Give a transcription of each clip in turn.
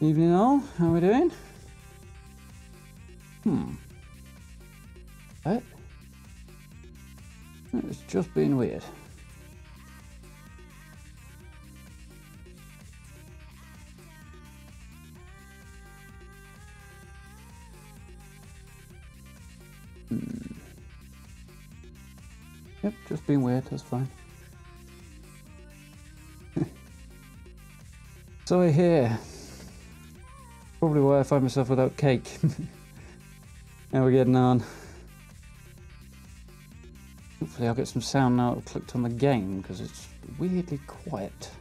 Evening all, how are we doing? What? It's just being weird. Yep, just being weird, that's fine. So I hear. Probably why I find myself without cake. How are we getting on? Hopefully I'll get some sound now I've clicked on the game, because it's weirdly quiet.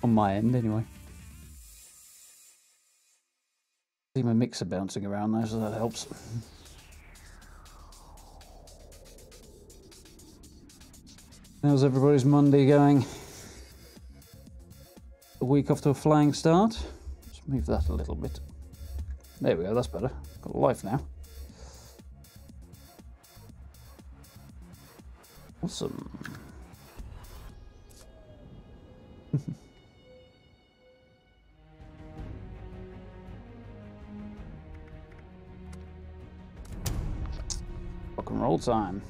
On my end, anyway. See my mixer bouncing around there, so that helps. How's everybody's Monday going? A week off to a flying start. Let's move that a little bit. There we go, that's better. Got life now. Awesome. Rock and roll time.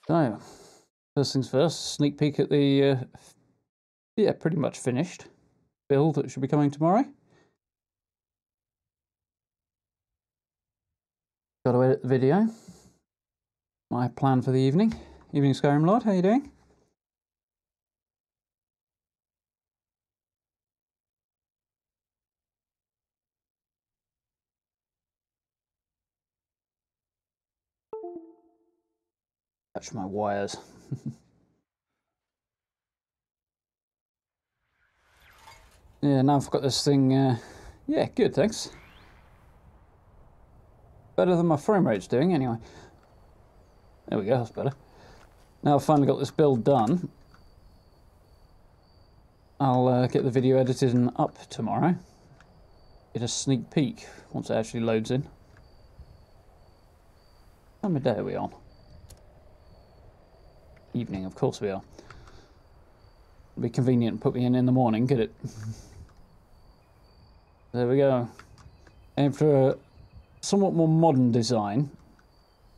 So, first things first, sneak peek at the, yeah, pretty much finished build that should be coming tomorrow. Got to edit the video. My plan for the evening. Evening, Skyrim Lord, how you doing? Touch my wires. Yeah, now I've got this thing, yeah, good, thanks. Better than my frame rate's doing, anyway. There we go, that's better. Now I've finally got this build done. I'll get the video edited and up tomorrow. Get a sneak peek once it actually loads in. How many day are we on? Evening, of course we are. It'd be convenient to put me in the morning, could it? There we go. Aim for a somewhat more modern design.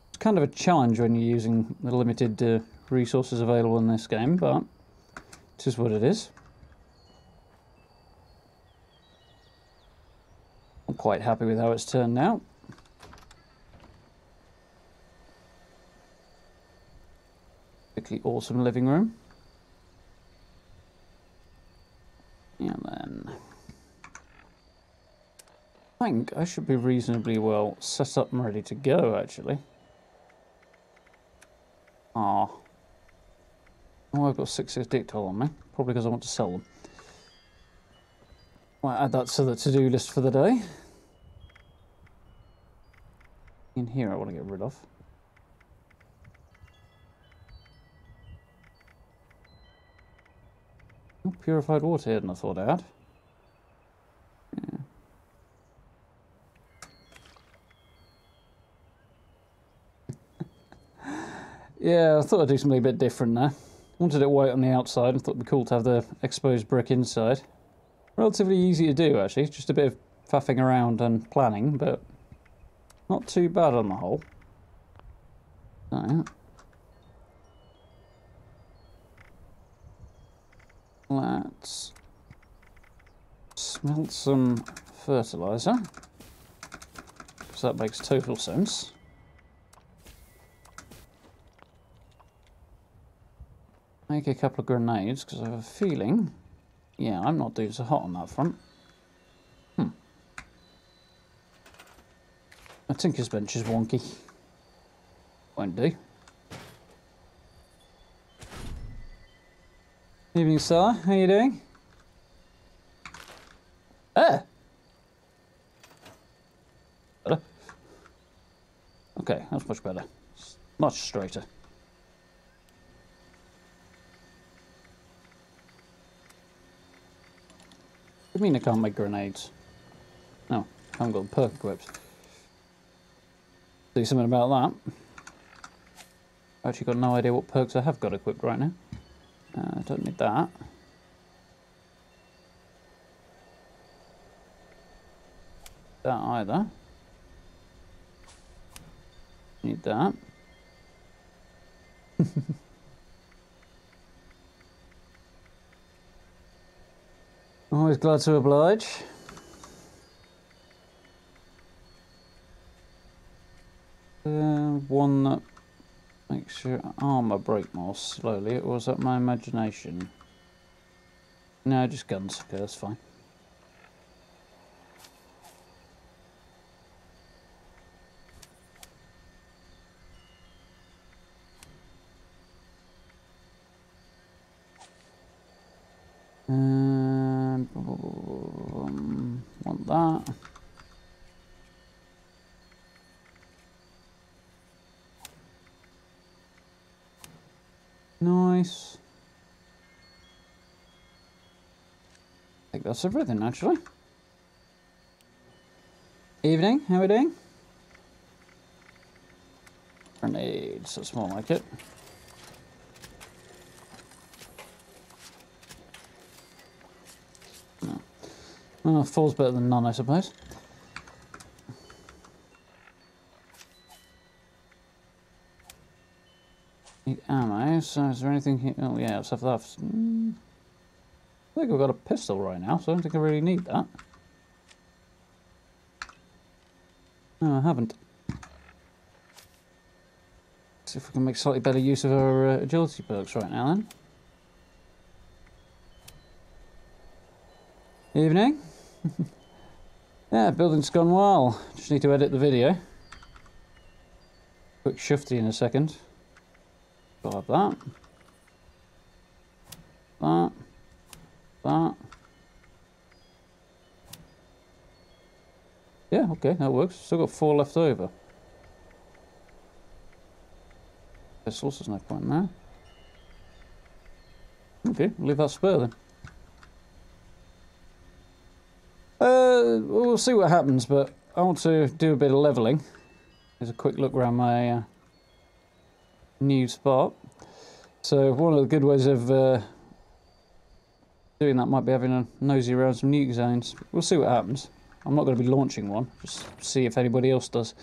It's kind of a challenge when you're using the limited resources available in this game, but it is what it is. I'm quite happy with how it's turned out. Particularly awesome living room. And then I think I should be reasonably well set up and ready to go, actually. Ah. Oh, I've got 6 dictol on me. Probably because I want to sell them. Might add that to the to-do list for the day. In here I want to get rid of. Oh, purified water here than I thought I had. Yeah. Yeah, I thought I'd do something a bit different there. Wanted it white on the outside. I thought it'd be cool to have the exposed brick inside. Relatively easy to do, actually. Just a bit of faffing around and planning, but not too bad on the whole. So, let's smelt some fertilizer, because that makes total sense. Make a couple of grenades, because I have a feeling, yeah, I'm not doing so hot on that front. My Tinker's Bench is wonky. Won't do. Evening, Star. How you doing? Ah! Better? Okay, that's much better. Much straighter. What do you mean I can't make grenades? No, I haven't got the perk equipped. Do something about that. I've actually got no idea what perks I have got equipped right now. I don't need that. That either. Need that. Always glad to oblige. One that makes your armour break more slowly, or was that my imagination? No, just guns. Okay, that's fine. Want that. Nice. I think that's everything, actually. Evening, how are we doing? Grenades, that's more like it. No. Well, 4's better than none, I suppose. Need ammo, so is there anything here? Oh yeah, let's have that. I think I've got a pistol right now, so I don't think I really need that. No, I haven't. See if we can make slightly better use of our agility perks right now then. Evening. Yeah, building's gone well. Just need to edit the video. Quick shifty in a second. Got have that. That. Yeah, okay, that works. Still got 4 left over. Pistols, there's no point in there. Okay, we'll leave that spare then. We'll see what happens, but I want to do a bit of levelling. There's a quick look around my new spot. So one of the good ways of doing that might be having a nosy around some nuke zones. We'll see what happens. I'm not going to be launching one, just see if anybody else does.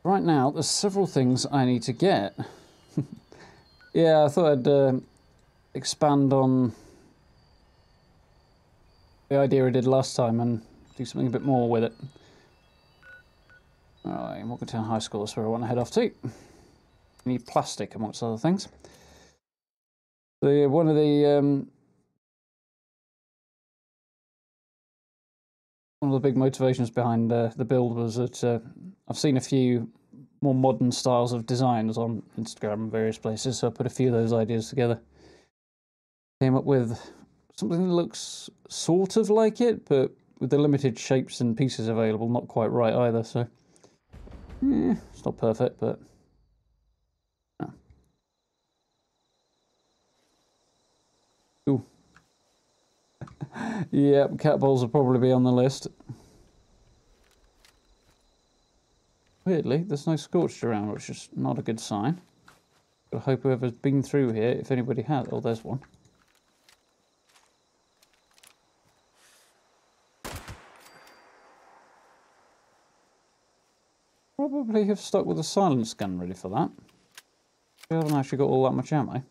Right now, there's several things I need to get. Yeah, I thought I'd expand on the idea I did last time and do something a bit more with it. Alright, Morgantown High School is where I want to head off to. I need plastic, amongst other things. One of the big motivations behind the build was that I've seen a few more modern styles of designs on Instagram and various places, so I put a few of those ideas together. Came up with something that looks sort of like it, but with the limited shapes and pieces available, not quite right either, so... yeah, it's not perfect, but... no. Ooh. Yeah, cat balls will probably be on the list. Weirdly, there's no scorched around, which is not a good sign. I hope whoever's been through here, if anybody has... oh, there's one. Probably have stuck with a silence gun ready for that. We haven't actually got all that much ammo.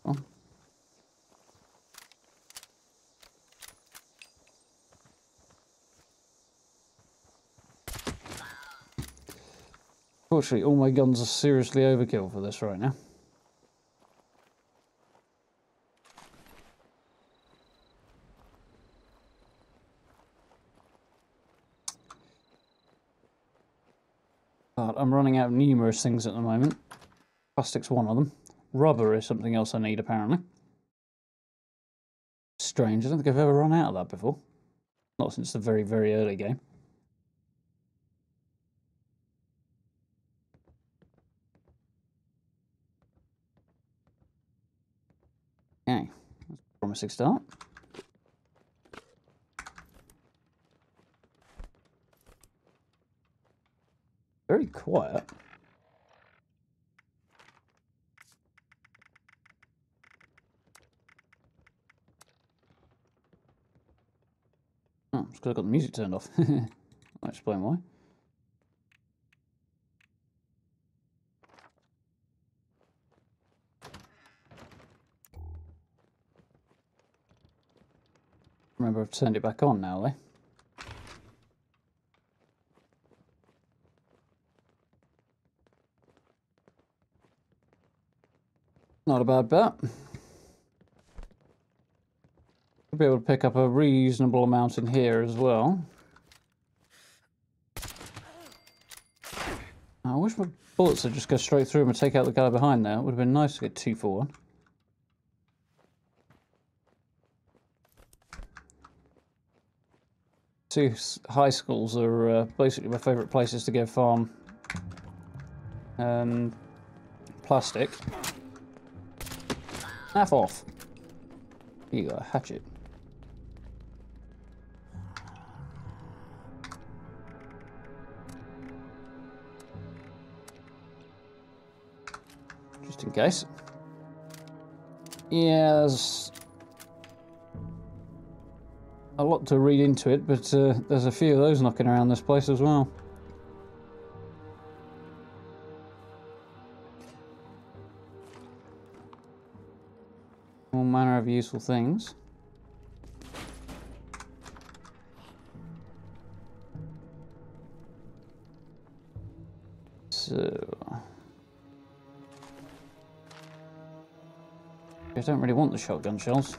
Oh. Fortunately, all my guns are seriously overkill for this right now. But I'm running out of numerous things at the moment. Plastic's one of them. Rubber is something else I need, apparently. Strange, I don't think I've ever run out of that before. Not since the very, very early game. Okay, that's a promising start. Very quiet. Just because I've got the music turned off. I'll explain why. Remember, I've turned it back on now, though. Not a bad bet. Should be able to pick up a reasonable amount in here as well. I wish my bullets would just go straight through him and take out the guy behind there. It would have been nice to get 2 for 1. Two high schools are basically my favourite places to go farm plastic. F off. Here you go, hatchet. Just in case. Yeah, there's a lot to read into it, but there's a few of those knocking around this place as well. All manner of useful things. So I don't really want the shotgun shells.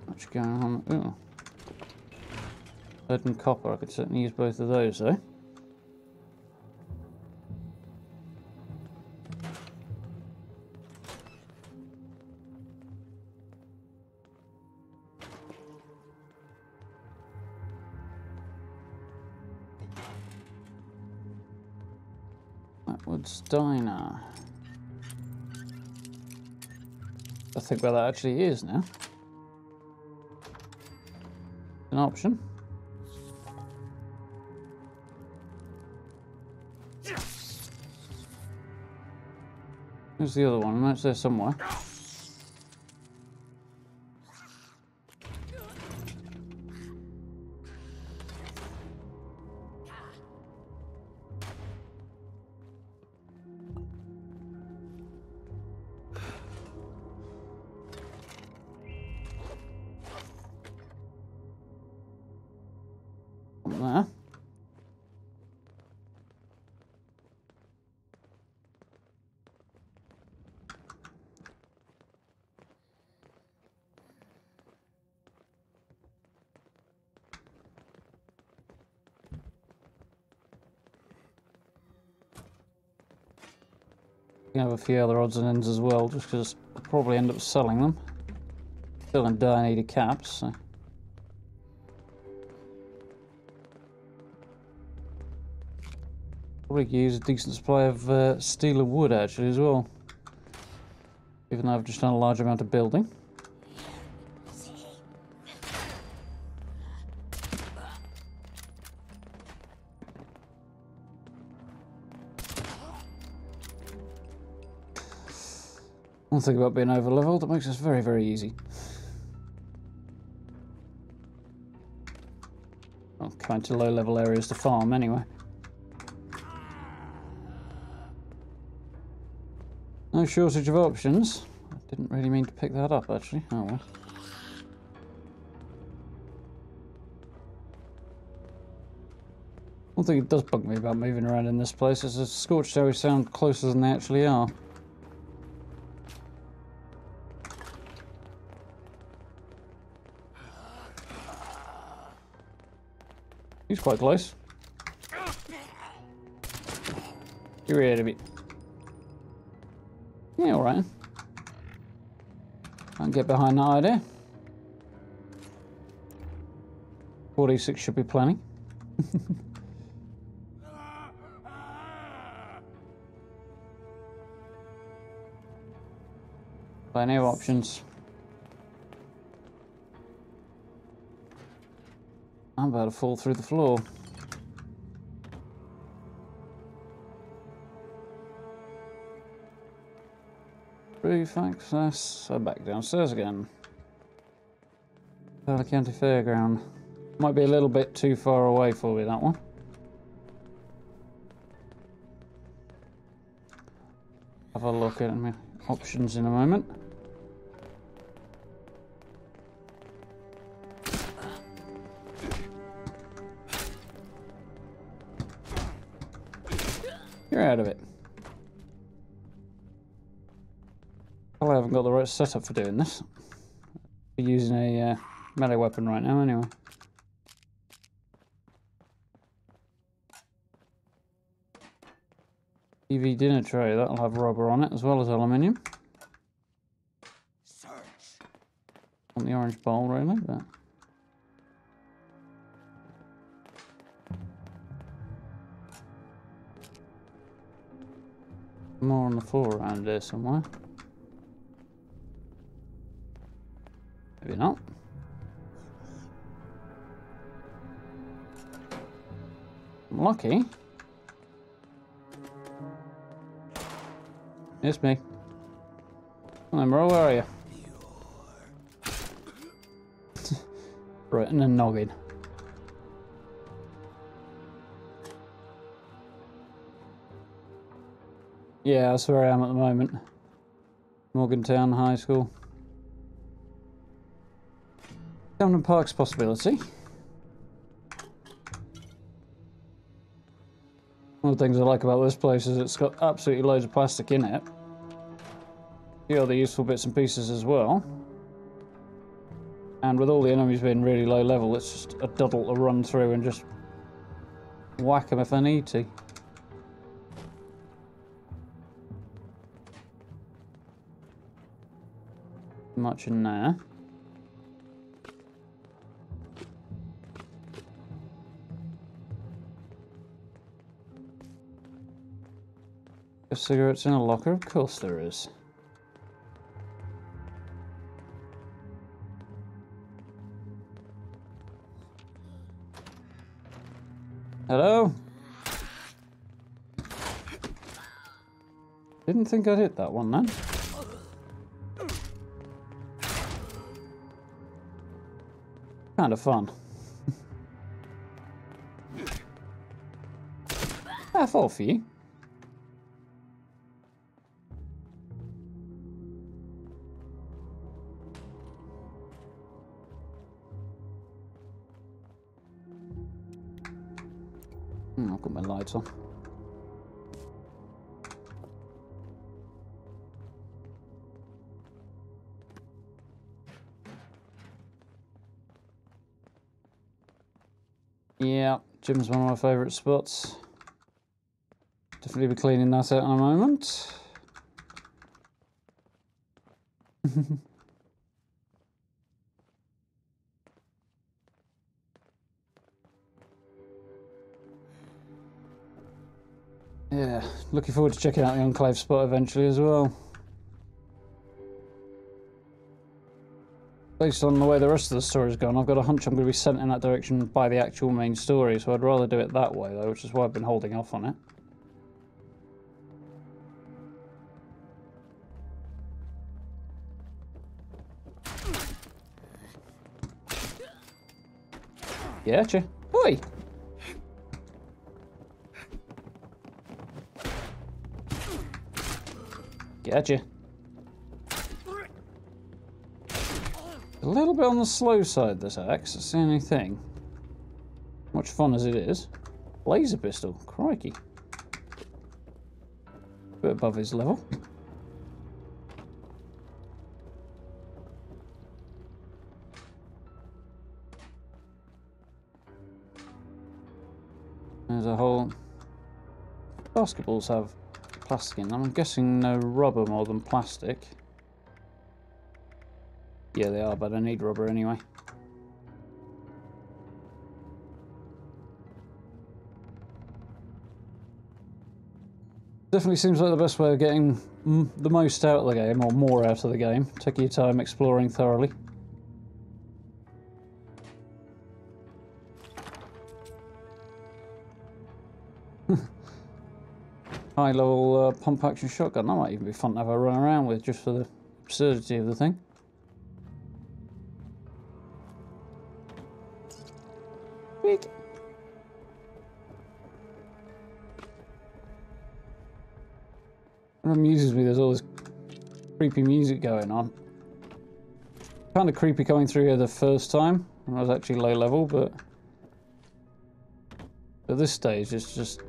What's going on? Ooh. Lead and copper, I could certainly use both of those though. Backwards diner. I think where that actually is now. An option. There's the other one, that's there somewhere. There. You can have a few other odds and ends as well, just because I'll probably end up selling them. Still in dire need of caps, so. Probably could use a decent supply of steel and wood actually as well. Even though I've just done a large amount of building. One thing about being over leveled, it makes us very, very easy. Well, coming to low level areas to farm anyway. No shortage of options. I didn't really mean to pick that up actually. Oh well. One thing that does bug me about moving around in this place is the scorched areas sound closer than they actually are. He's quite close. You're ready a bit. Yeah, alright. Can't get behind that idea. 46 should be plenty. Plenty of options. I'm about to fall through the floor. Brief access. So back downstairs again. County Fairground. Might be a little bit too far away for me, that one. Have a look at my options in a moment. You're out of it. Well, I haven't got the right setup for doing this. We're using a melee weapon right now, anyway. TV dinner tray, that'll have rubber on it as well as aluminium. On the orange bowl, really, but. More on the floor around there somewhere. Maybe not. I'm lucky. It's me. Come on, bro, where are you? Right in the noggin. Yeah, that's where I am at the moment. Morgantown High School. Camden Park's possibility. One of the things I like about this place is it's got absolutely loads of plastic in it. A few other useful bits and pieces as well. And with all the enemies being really low level, it's just a doddle to run through and just whack them if I need to. Much in there. Cigarettes in a locker? Of course there is. Hello? Didn't think I'd hit that one then. Kind of fun. Half all for you. I've got my lights on. Yeah, gym's one of my favourite spots. Definitely be cleaning that out in a moment. Yeah, looking forward to checking out the Enclave spot eventually as well. Based on the way the rest of the story's gone, I've got a hunch I'm going to be sent in that direction by the actual main story, so I'd rather do it that way though, which is why I've been holding off on it. Getcha. Oi! Getcha. A little bit on the slow side, this axe, that's the only thing. Much fun as it is. Laser pistol, crikey. Bit above his level. There's a whole... Basketballs have plastic in them. I'm guessing no rubber more than plastic. Yeah, they are, but I need rubber anyway. Definitely seems like the best way of getting the most out of the game, or more out of the game. Take your time exploring thoroughly. high-level pump-action shotgun. That might even be fun to have a run around with, just for the absurdity of the thing. Beak. It amuses me, there's all this creepy music going on. Kind of creepy coming through here the first time, when I was actually low level, but at this stage it's just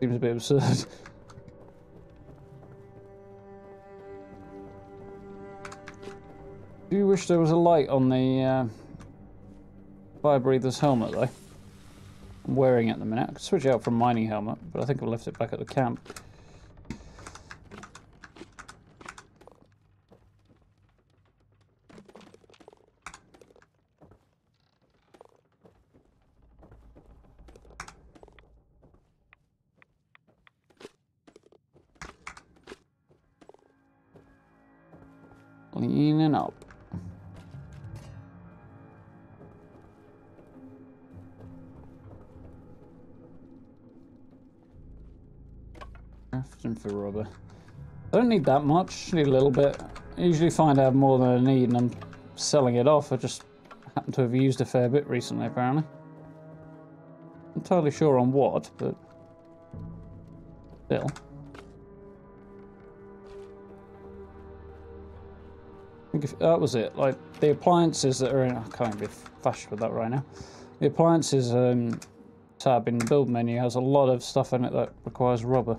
seems a bit absurd. Do you wish there was a light on the fire breather's helmet though? I'm wearing it at the minute. I could switch it out from mining helmet, but I think I've left it back at the camp. Cleaning up. Crafting for rubber. I don't need that much, need a little bit. I usually find I have more than I need and I'm selling it off. I just happen to have used a fair bit recently, apparently. Not entirely sure on what, but still. I think if that was it, like the appliances that are in, I can't be fast with that right now. The appliances tab in the build menu has a lot of stuff in it that requires rubber.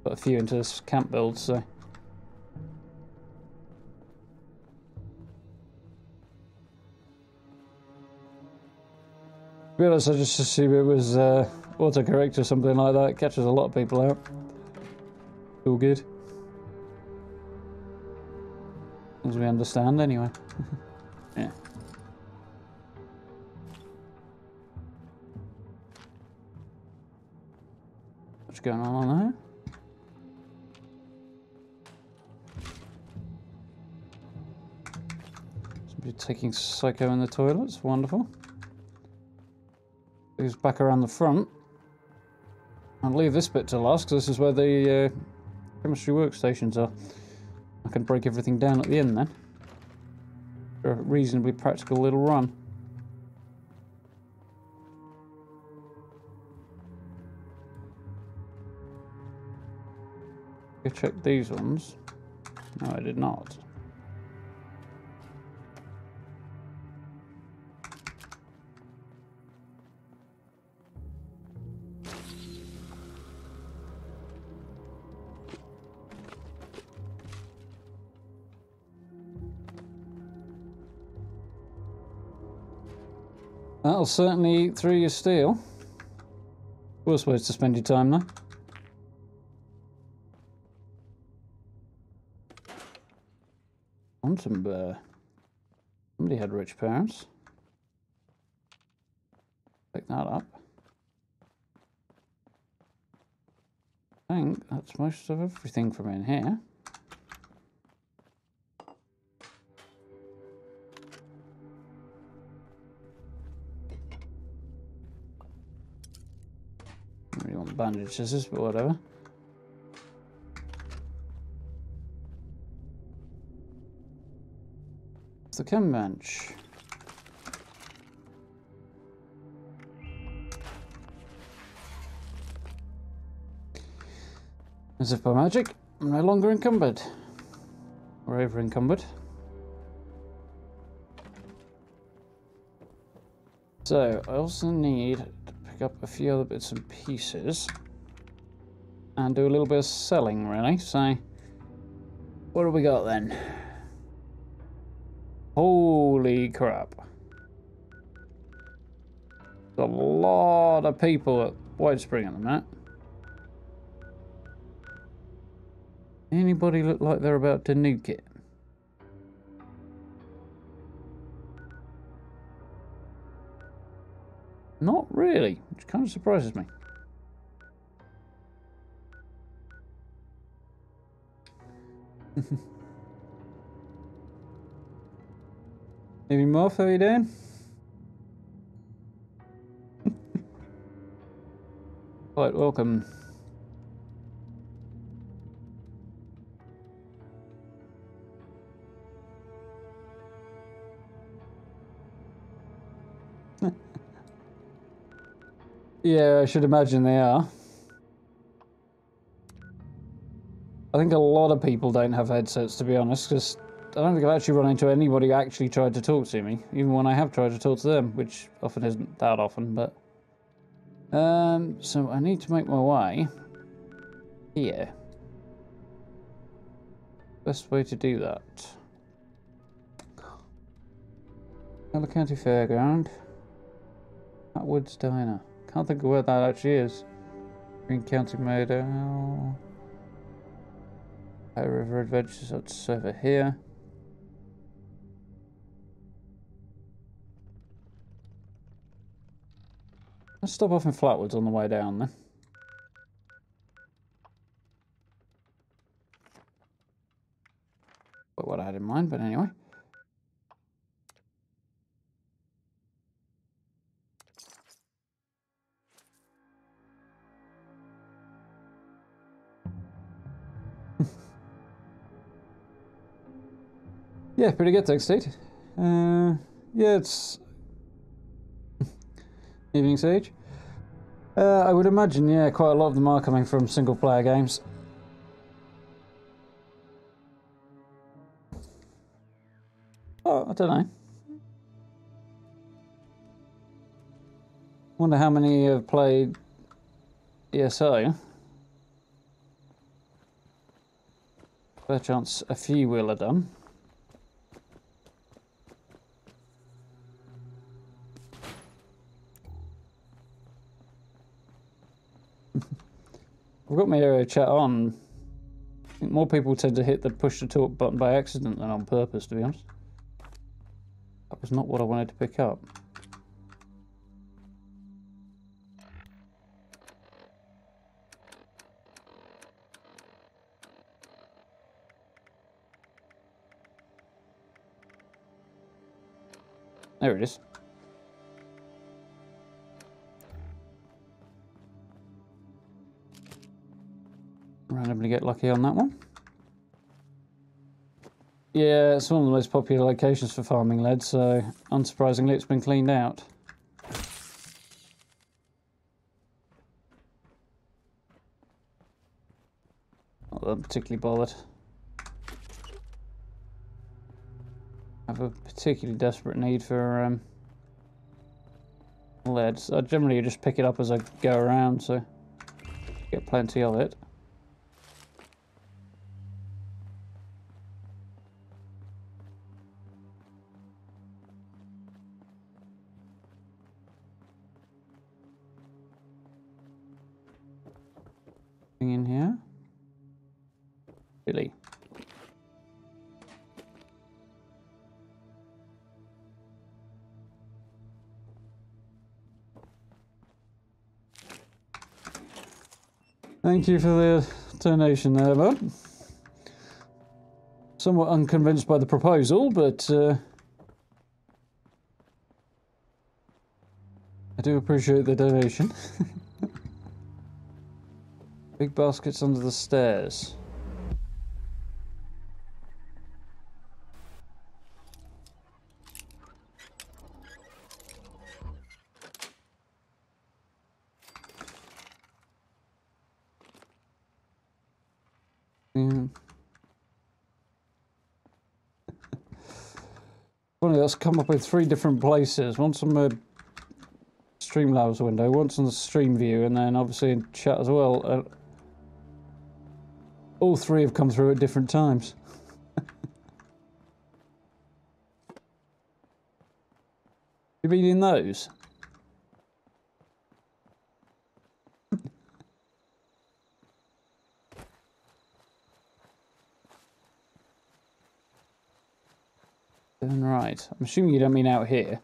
Put a few into this camp build, so. To be honest, I just assume it was autocorrect or something like that. It catches a lot of people out. It's all good. As we understand, anyway. Yeah. What's going on there? Somebody taking Psycho in the toilets. Wonderful. Goes back around the front. I'll leave this bit to last because this is where the chemistry workstations are. I can break everything down at the end then. For a reasonably practical little run. I checked these ones. No, I did not. That'll certainly eat through your steel. Worst ways to spend your time now. Quantum bear. Somebody had rich parents. Pick that up. I think that's most of everything from in here. I really want bandage scissors, but whatever. It's the chem bench. As if by magic, I'm no longer encumbered. Or over encumbered. So, I also need to pick up a few other bits and pieces. And do a little bit of selling, really. So, what have we got then? Holy crap. There's a lot of people at White Spring at the minute. Anybody look like they're about to nuke it? Not really, which kind of surprises me. Maybe Morph, how are you doing? Quite welcome. Yeah, I should imagine they are. I think a lot of people don't have headsets, to be honest, because I don't think I've actually run into anybody who actually tried to talk to me, even when I have tried to talk to them, which often isn't that often, but... so I need to make my way here. Best way to do that. Keller County Fairground. Atwood's Diner. Can't think of where that actually is. Green County Meadow. High River Adventures, that's over here. Let's stop off in Flatwoods on the way down then. Not what I had in mind, but anyway. Yeah, pretty good, thanks, Steve. Yeah, it's evening stage. I would imagine, yeah, quite a lot of them are coming from single-player games. Oh, I don't know. Wonder how many have played ESO. Fair chance a few will have done. I've got my area chat on. I think more people tend to hit the push to talk button by accident than on purpose, to be honest. That was not what I wanted to pick up. There it is. Randomly get lucky on that one. Yeah, it's one of the most popular locations for farming lead, so unsurprisingly it's been cleaned out. Not that I'm particularly bothered. I have a particularly desperate need for lead. So I generally just pick it up as I go around, so get plenty of it. In here. Really? Thank you for the donation there, bud. Somewhat unconvinced by the proposal, but I do appreciate the donation. Big baskets under the stairs. Yeah. Funny, that's come up in 3 different places. Once on the Streamlabs window, once on the stream view, and then obviously in chat as well. All 3 have come through at different times. You reading those? Right. I'm assuming you don't mean out here.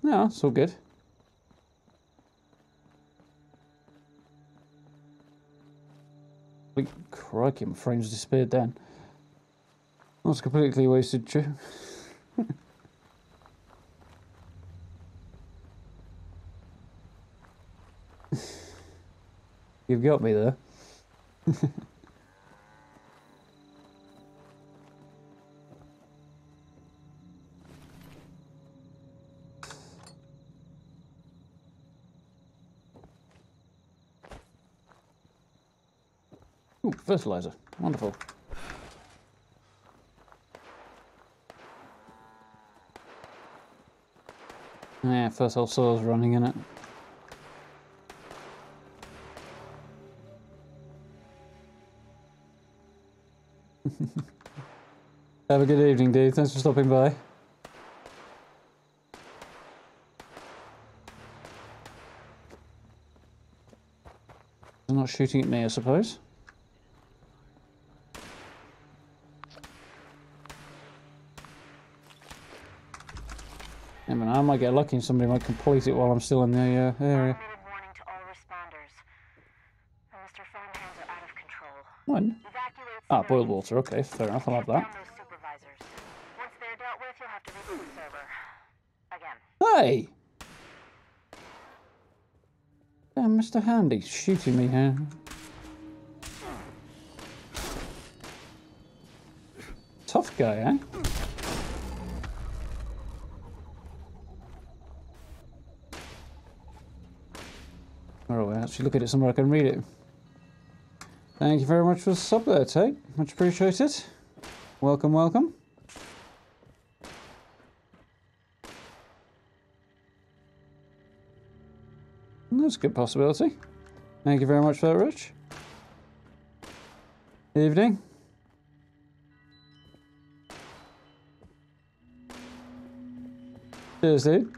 No, it's all good. Crikey, my frame's disappeared then. That's completely wasted, true. You've got me there. Ooh, fertilizer. Wonderful. Yeah, fertile soil's running in it. Have a good evening, dude. Thanks for stopping by. They're not shooting at me, I suppose. Yeah, man, I might get lucky and somebody might complete it while I'm still in the area. Warning to all responders. Mr. Farmhands are out of control. When? Ah, boiled water. Okay, fair enough. I'll have that. Those supervisors. Once they're dealt with, you'll have to reboot the server. Again. Hey! Damn, Mr. Handy, shooting me here. Tough guy, eh? Where are we? Actually, look at it somewhere I can read it. Thank you very much for the sub there, Tate. Much appreciated. Welcome, welcome. That's a good possibility. Thank you very much for that, Rich. Evening. Cheers, dude.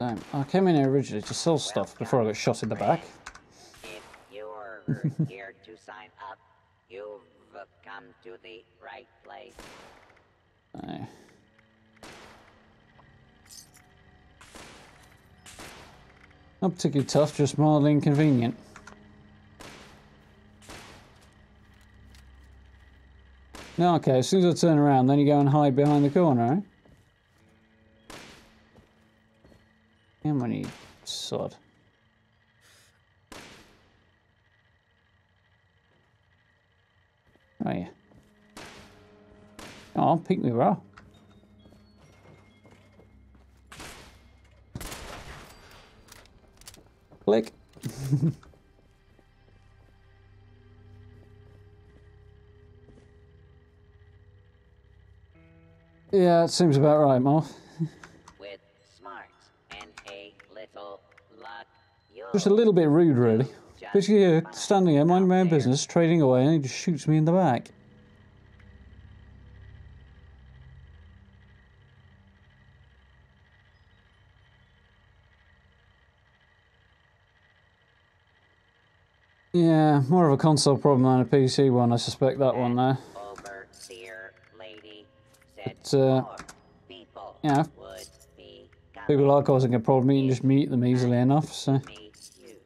Damn, I came in here originally to sell stuff before I got shot in the back. If you're here to sign up, you've come to the right place. Aye. Not particularly tough, just mildly inconvenient. No, okay, as soon as I turn around, then you go and hide behind the corner, eh? How many sod? Oh, yeah. Oh, pick me raw. Click. Yeah, it seems about right, Marv. With smarts and a little luck, Just a little bit rude, really. Basically, here, standing here, minding my own business, trading away, and he just shoots me in the back. Yeah, more of a console problem than a PC one, I suspect, that one there. overseer lady said But, more people yeah, would be people are causing a problem, you can just meet them easily enough, so... meet you.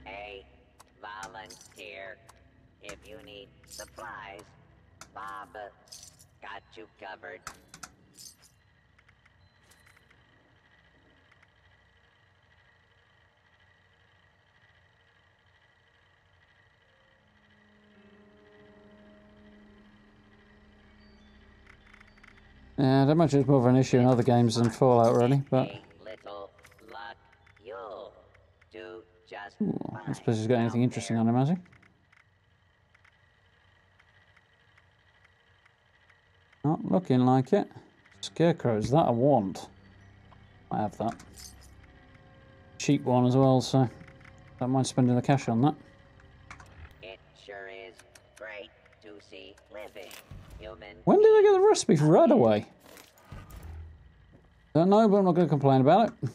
Hey, volunteer. If you need supplies, Bob got you covered. Yeah, I don't imagine it's more of an issue in other games than Fallout, really, but... A little luck, you'll do just Ooh, fine. I suppose he's got anything out interesting there. on him, has he? Not looking like it. Scarecrows, that I want. I have that. Cheap one as well, so... Don't mind spending the cash on that. It sure is great to see living human. When did I get the recipe for right away? Don't know, but I'm not going to complain about it.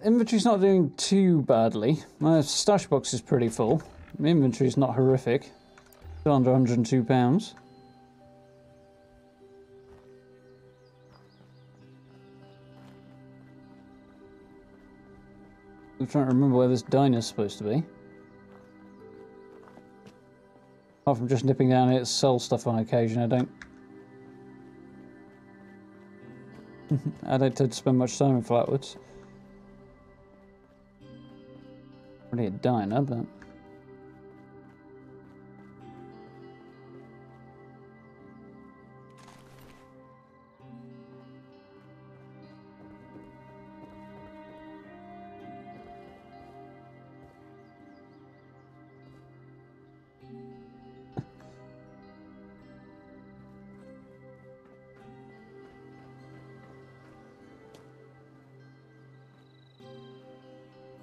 Inventory's not doing too badly. My stash box is pretty full. My inventory's not horrific. Still under £102. I'm trying to remember where this diner's supposed to be. Apart from just nipping down here to sell stuff on occasion, I don't tend to spend much time in Flatwoods. Already a diner, but...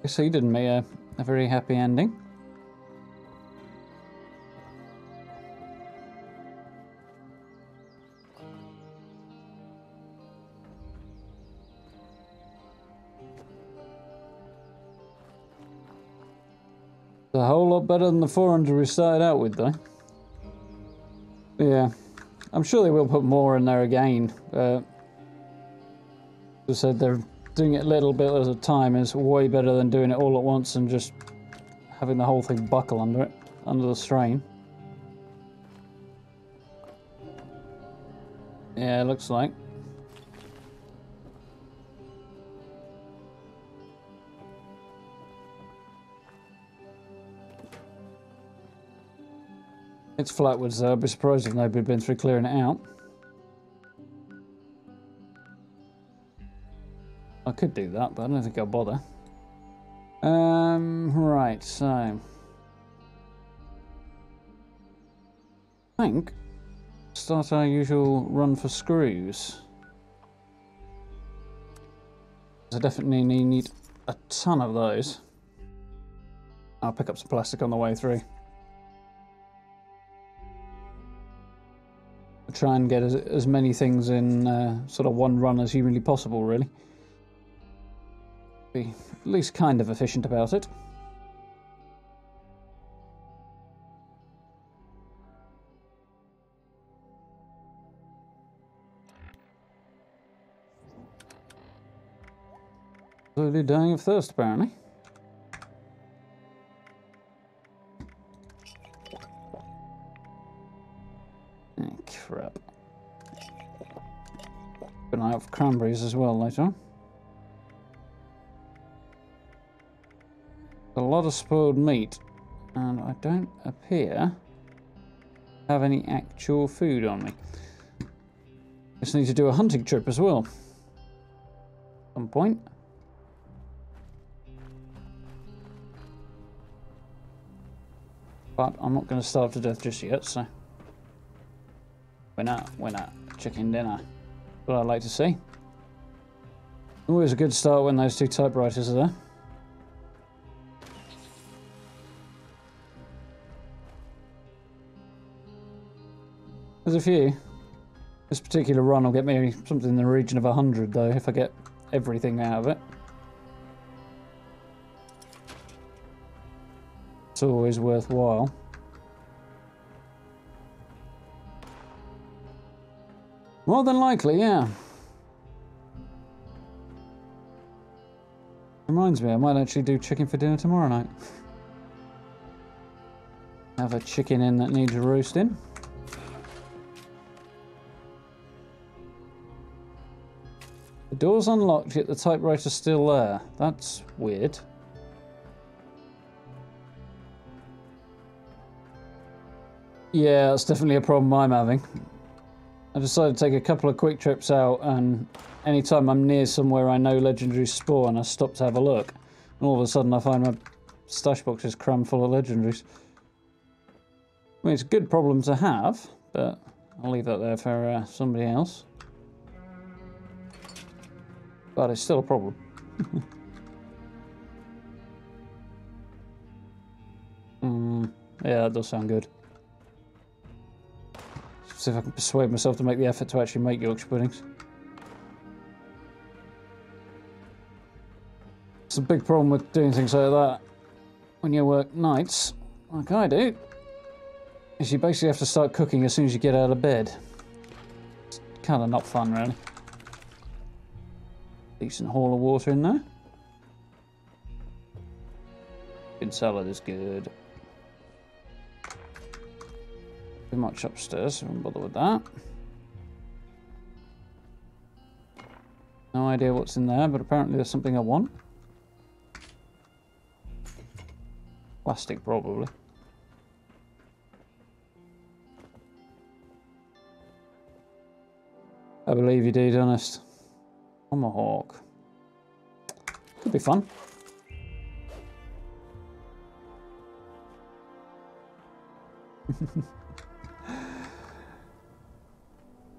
So you didn't make a very happy ending. It's a whole lot better than the 400 we started out with, though. Yeah, I'm sure they will put more in there again. As I said, they're doing it a little bit at a time is way better than doing it all at once and just having the whole thing buckle under it, under the strain. Yeah, it looks like. It's Flatwoods though, I'd be surprised if nobody'd been through clearing it out. I could do that, but I don't think I'll bother. Right, so... I think... start our usual run for screws. I definitely need a ton of those. I'll pick up some plastic on the way through. I'll try and get as many things in sort of one run as humanly possible, really. Be at least kind of efficient about it. Slowly dying of thirst, apparently. Oh, crap. Keep an eye out for cranberries as well later on. A lot of spoiled meat, and I don't appear to have any actual food on me. Just need to do a hunting trip as well. At some point. But I'm not going to starve to death just yet, so... Winner. Chicken dinner. What I'd like to see. Always a good start when those two typewriters are there. There's a few. This particular run will get me something in the region of 100 though, if I get everything out of it. It's always worthwhile. More than likely, yeah. Reminds me, I might actually do chicken for dinner tomorrow night. Have a chicken in that needs roasting. The door's unlocked, yet the typewriter's still there. That's weird. Yeah, that's definitely a problem I'm having. I decided to take a couple of quick trips out, and anytime I'm near somewhere I know legendaries spawn, I stop to have a look. And all of a sudden I find my stash box is crammed full of legendaries. I mean, it's a good problem to have, but I'll leave that there for somebody else. But it's still a problem. Yeah, that does sound good. See if I can persuade myself to make the effort to actually make Yorkshire puddings. It's a big problem with doing things like that when you work nights, like I do, is you basically have to start cooking as soon as you get out of bed. It's kind of not fun, really. Decent haul of water in there. Good salad is good. Too much upstairs, so I won't bother with that. No idea what's in there, but apparently there's something I want. Plastic, probably. I believe you did, honest. Tomahawk. Could be fun.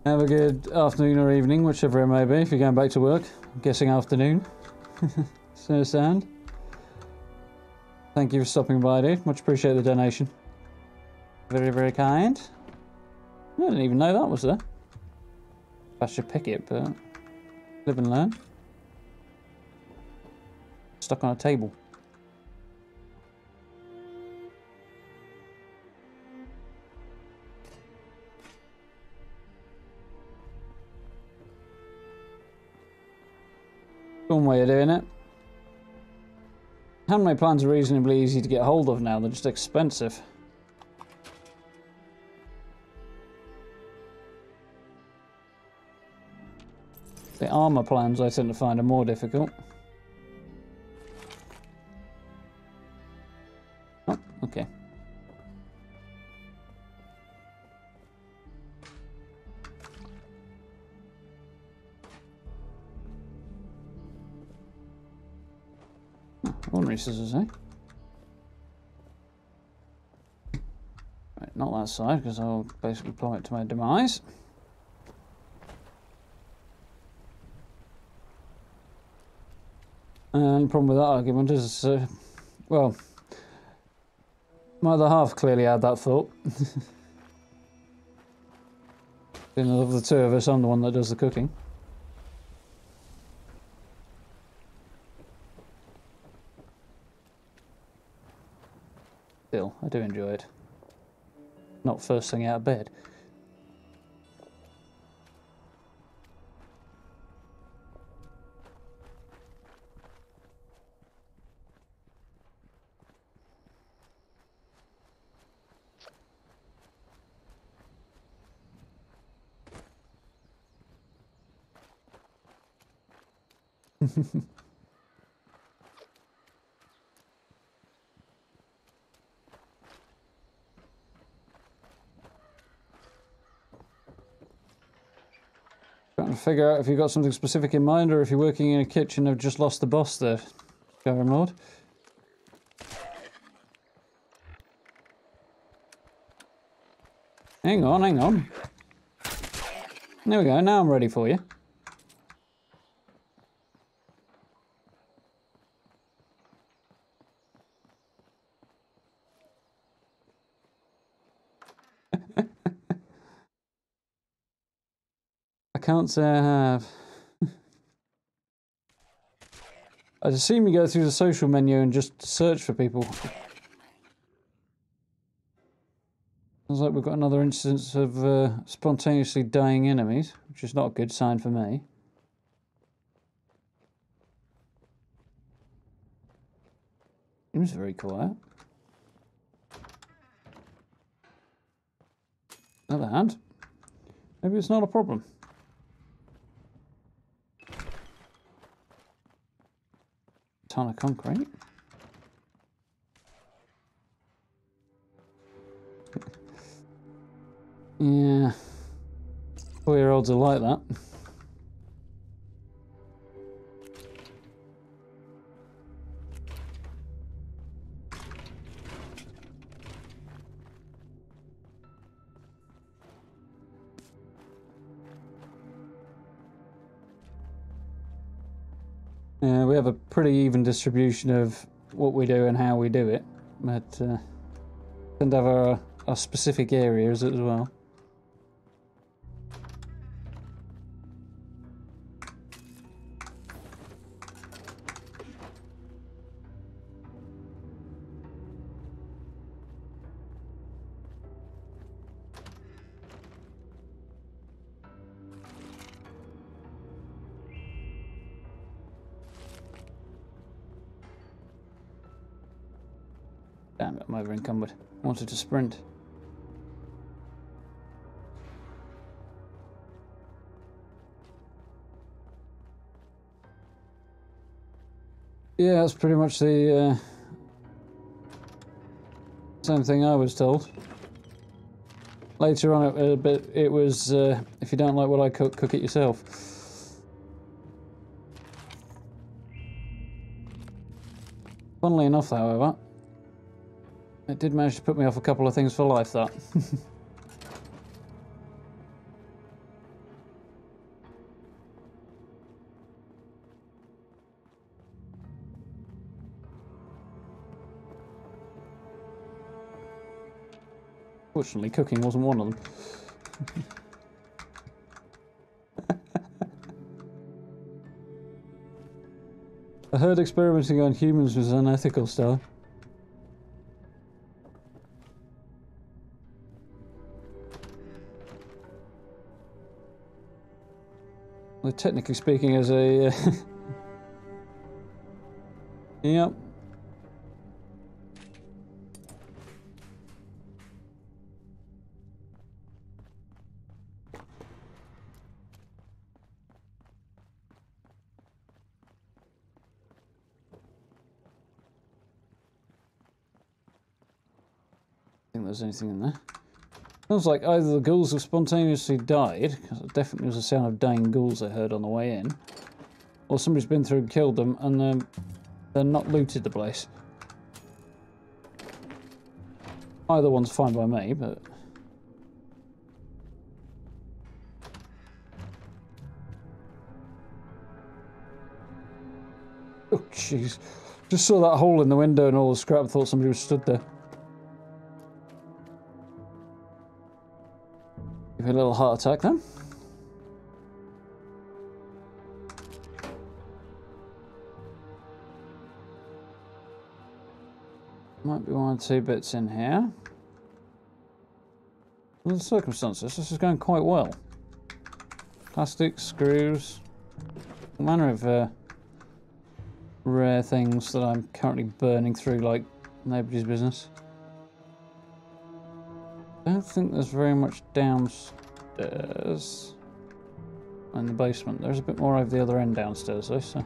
Have a good afternoon or evening, whichever it may be, if you're going back to work. I'm guessing afternoon. So sound. Thank you for stopping by, dude. Much appreciate the donation. Very, very kind. I didn't even know that was there. I should pick it, but live and learn. Stuck on a table. One way of doing it. Handmade plans are reasonably easy to get hold of now, they're just expensive. The armour plans I tend to find are more difficult. Oh, okay. Ordinary scissors, eh? Right, not that side, because I'll basically plummet to my demise. And the problem with that argument is, well, my other half clearly had that thought. Of the two of us, I'm the one that does the cooking. Still, I do enjoy it. Not first thing out of bed. Trying to figure out if you've got something specific in mind, or if you're working in a kitchen and have just lost the boss there, Skyrim Lord. Hang on, hang on. There we go, now I'm ready for you. I can't say I have. I'd assume you go through the social menu and just search for people. Sounds like we've got another instance of spontaneously dying enemies, which is not a good sign for me. Seems very quiet. On the other hand, maybe it's not a problem. Ton of concrete. Yeah. 4-year-olds are like that. Yeah, we have a pretty even distribution of what we do and how we do it, but tend to have our specific areas as well. Damn it, I'm over encumbered. Wanted to sprint. Yeah, that's pretty much the same thing I was told. Later on, it was if you don't like what I cook, cook it yourself. Funnily enough, however, it did manage to put me off a couple of things for life, that. Fortunately, cooking wasn't one of them. I heard experimenting on humans was unethical stuff. Well, technically speaking, as a... Yep. I think there's anything in there. Sounds like either the ghouls have spontaneously died, because it definitely was the sound of dying ghouls I heard on the way in, or somebody's been through and killed them, and they're not looted the place. Either one's fine by me, but... Oh, jeez. Just saw that hole in the window and all the scrap, thought somebody was stood there. Give me a little heart attack then. Might be 1 or 2 bits in here. Under the circumstances, this is going quite well. Plastic, screws, all manner of rare things that I'm currently burning through like nobody's business. I don't think there's very much downstairs in the basement. There's a bit more over the other end downstairs though, so...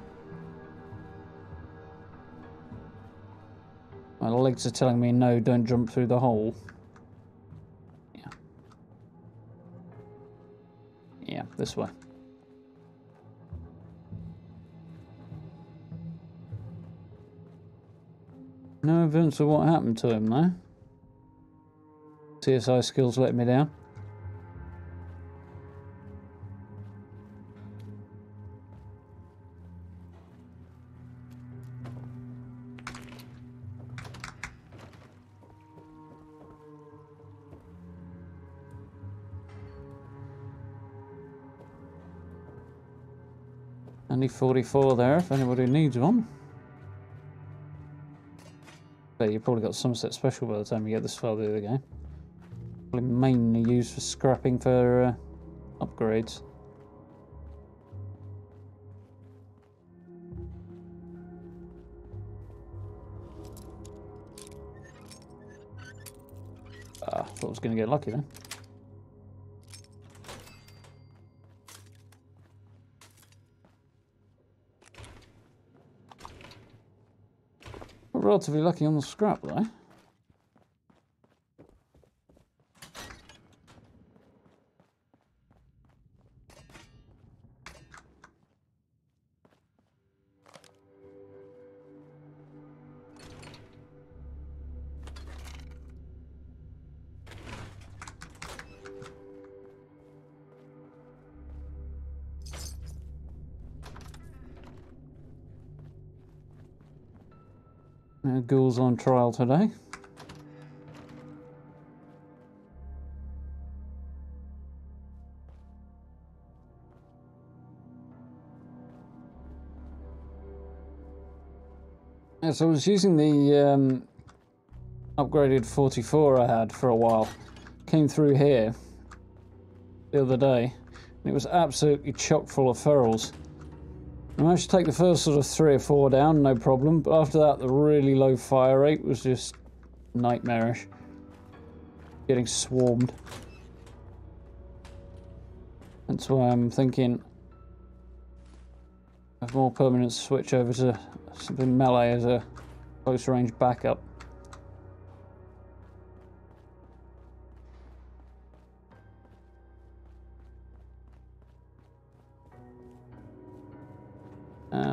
My legs are telling me no, don't jump through the hole. Yeah. Yeah, this way. No evidence of what happened to him though. CSI skills let me down. Only 44 there if anybody needs one. But you've probably got Sunset Special by the time you get this far through the game. Probably mainly used for scrapping for upgrades. Ah, thought I was going to get lucky then. Relatively lucky on the scrap though. Ghouls on trial today. Yeah, so I was using the upgraded 44 I had for a while. Came through here the other day, and it was absolutely chock full of ferals. I managed to take the first sort of 3 or 4 down, no problem, but after that the really low fire rate was just nightmarish. Getting swarmed. That's why I'm thinking of more permanent switch over to something melee as a close range backup.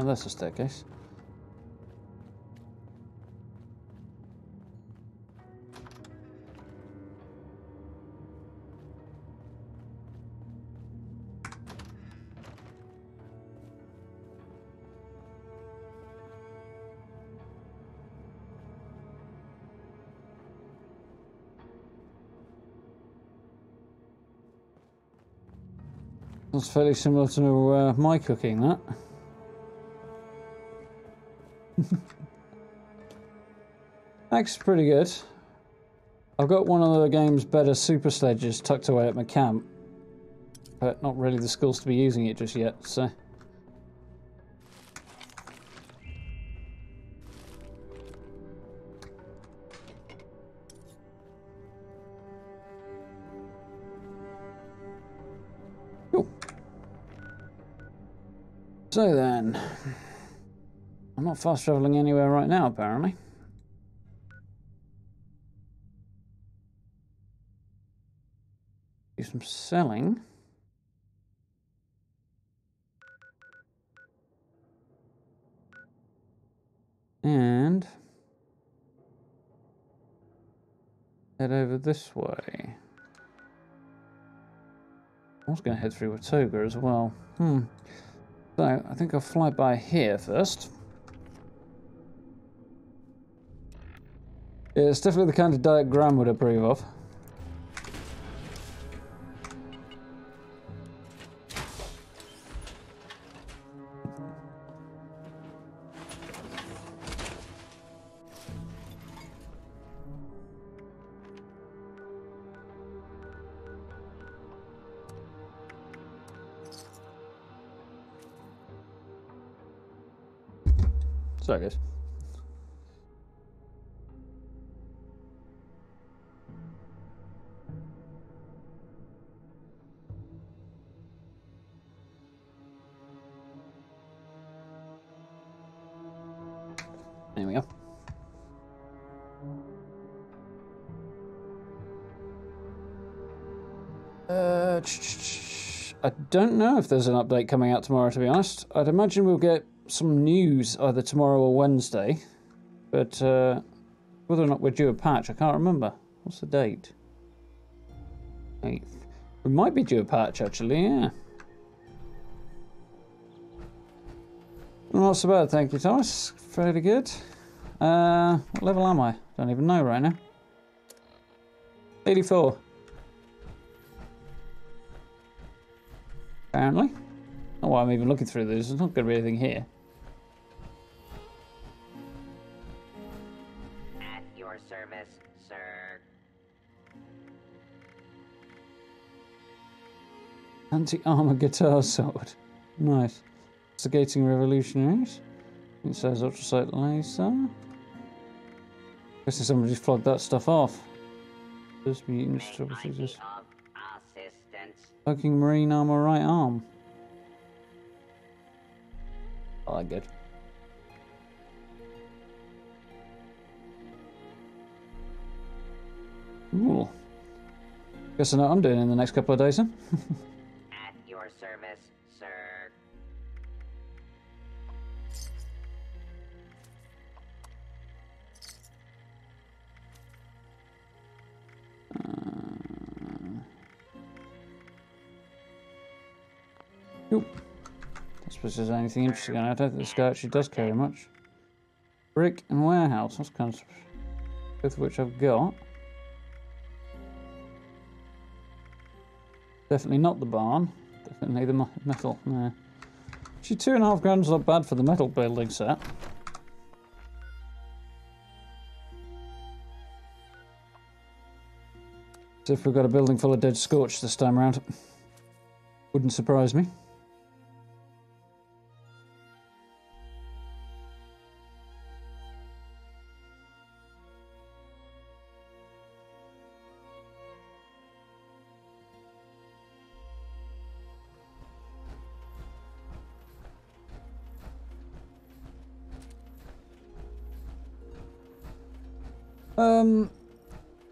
That's a staircase. That's fairly similar to my cooking, that. Actually pretty good. I've got one of the game's better super sledges tucked away at my camp, but not really the skills to be using it just yet, so... Cool. So then... I'm not fast travelling anywhere right now, apparently. Do some selling. And head over this way. I was going to head through Watoga as well. So, I think I'll fly by here first. Yeah, it's definitely the kind of diet Graham would approve of. So I guess. There we go. I don't know if there's an update coming out tomorrow, to be honest. I'd imagine we'll get some news either tomorrow or Wednesday. But whether or not we're due a patch, I can't remember. What's the date? 8th. We might be due a patch, actually, yeah. Not so bad, thank you, Thomas. Fairly good. What level am I? Don't even know right now. 84. Apparently. Oh, well, I'm even looking through this. There's not going to be anything here. At your service, sir. Anti-armor guitar sword. Nice. Instigating revolutionaries. It says ultrasight laser. Guessing somebody flogged that stuff off. First mutants, troubleshooters. Poking marine armor right arm. I like it. Ooh. Guess I know what I'm doing in the next couple of days, then. At your service, sir. Oop. I suppose there's anything interesting on it. I don't think this guy actually does carry much. Brick and warehouse. That's kind of both of which I've got. Definitely not the barn. Definitely the metal. No. Actually, £2.5 grand is not bad for the metal building set. So if we've got a building full of dead scorch this time around, wouldn't surprise me.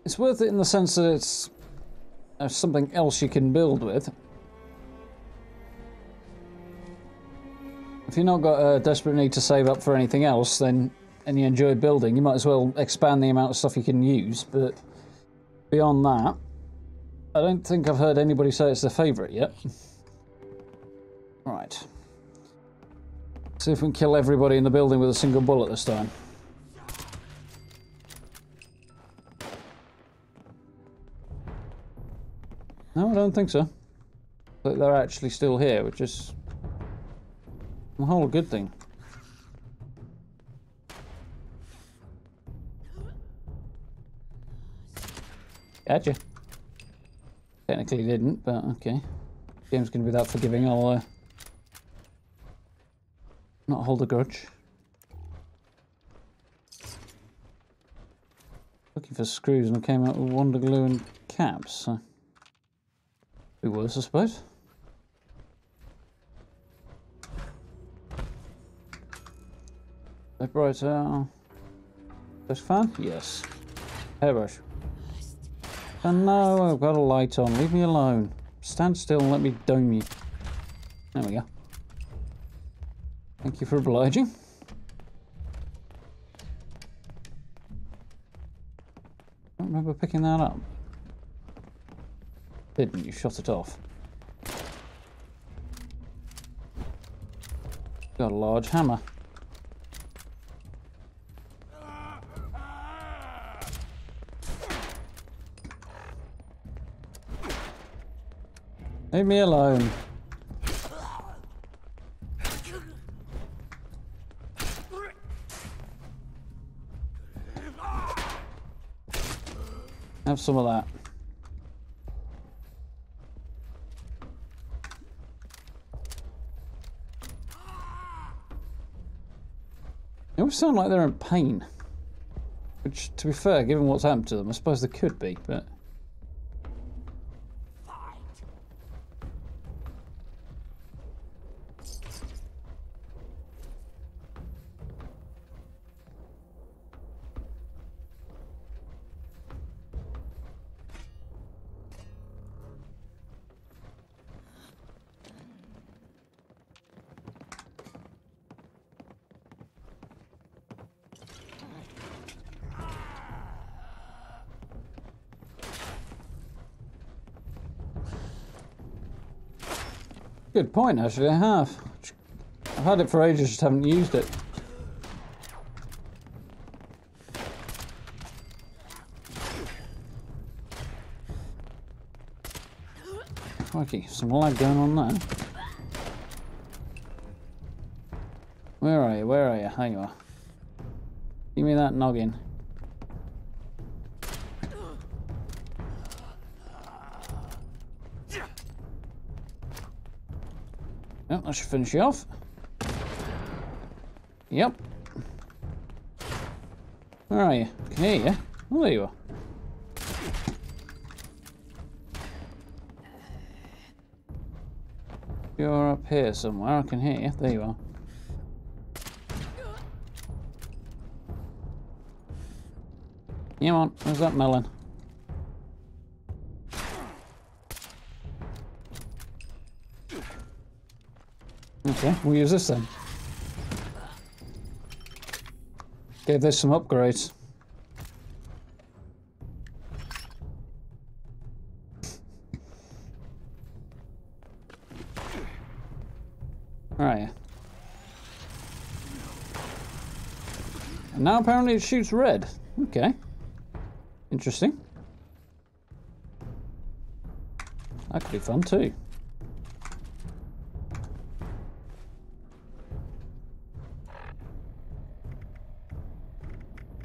It's worth it in the sense that it's something else you can build with. If you've not got a desperate need to save up for anything else, then and you enjoy building, you might as well expand the amount of stuff you can use. But beyond that, I don't think I've heard anybody say it's their favourite yet. Right. See if we can kill everybody in the building with a single bullet this time. No, I don't think so. But they're actually still here, which is a whole good thing. Gotcha. Technically didn't, but okay. Game's gonna be that forgiving, I'll not hold a grudge. Looking for screws and I came out with wonder glue and caps, so be worse, I suppose. Typewriter. This fan? Yes. Hairbrush. Oh no, I've got a light on. Leave me alone. Stand still and let me dome you. There we go. Thank you for obliging. I don't remember picking that up. Didn't you? Shot it off. Got a large hammer. Leave me alone. Have some of that. They always sound like they're in pain. Which, to be fair, given what's happened to them, I suppose they could be, but... Good point, actually, I have. I've had it for ages, just haven't used it. Crikey, some lag going on there. Where are you? Where are you? There you are. Give me that noggin. Yep, that should finish you off. Yep. Where are you? I can hear you. Oh, there you are. You're up here somewhere. I can hear you. There you are. Come on. Where's that melon? Okay, we'll use this then. Gave this some upgrades. Where are you? Now apparently it shoots red. Okay. Interesting. That could be fun too.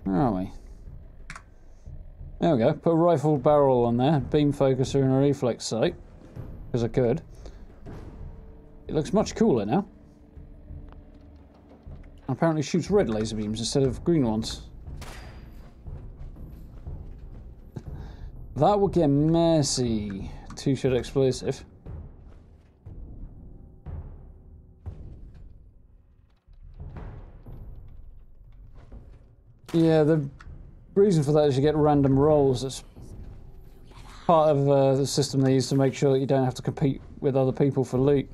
Where are we? There we go. Put a rifle barrel on there, beam focuser and a reflex sight. Because I could. It looks much cooler now. Apparently shoots red laser beams instead of green ones. That would get messy. Two-shot explosive. Yeah, the reason for that is you get random rolls. It's part of the system they use to make sure that you don't have to compete with other people for loot.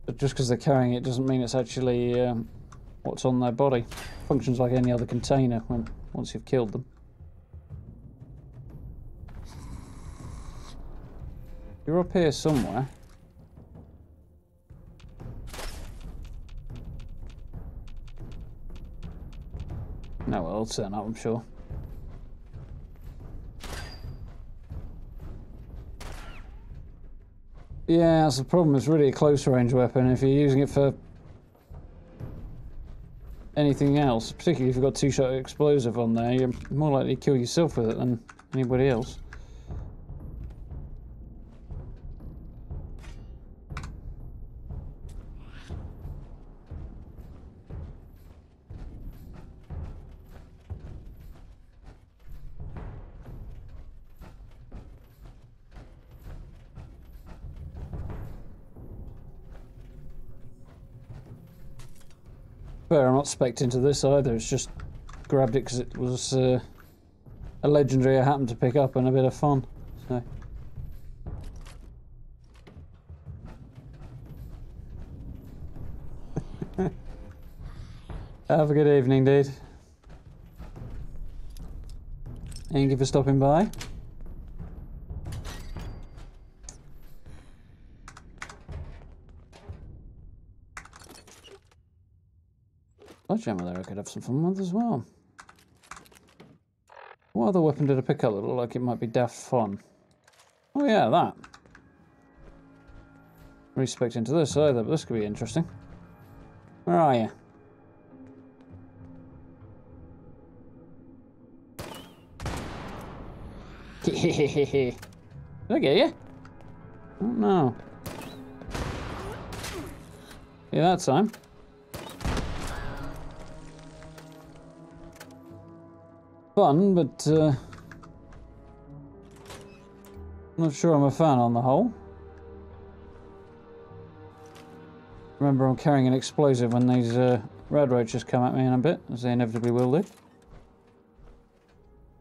But just because they're carrying it doesn't mean it's actually what's on their body. Functions like any other container once you've killed them. You're up here somewhere. No, well, I'll turn up, I'm sure. Yeah, that's the problem. It's really a close range weapon. If you're using it for anything else, particularly if you've got two-shot explosive on there, you're more likely to kill yourself with it than anybody else. Fair, I'm not spec'd into this either. It's just grabbed it because it was a legendary I happened to pick up and a bit of fun. So. Have a good evening, dude. Thank you for stopping by. Sledgehammer there I could have some fun with as well. What other weapon did I pick up that looked like it might be daft fun? Oh yeah, that. Re-spec into this either, but this could be interesting. Where are you? Did I get you? Oh no. Yeah, that time. Fun, but not sure I'm a fan on the whole. Remember, I'm carrying an explosive when these red roaches come at me in a bit, as they inevitably will do.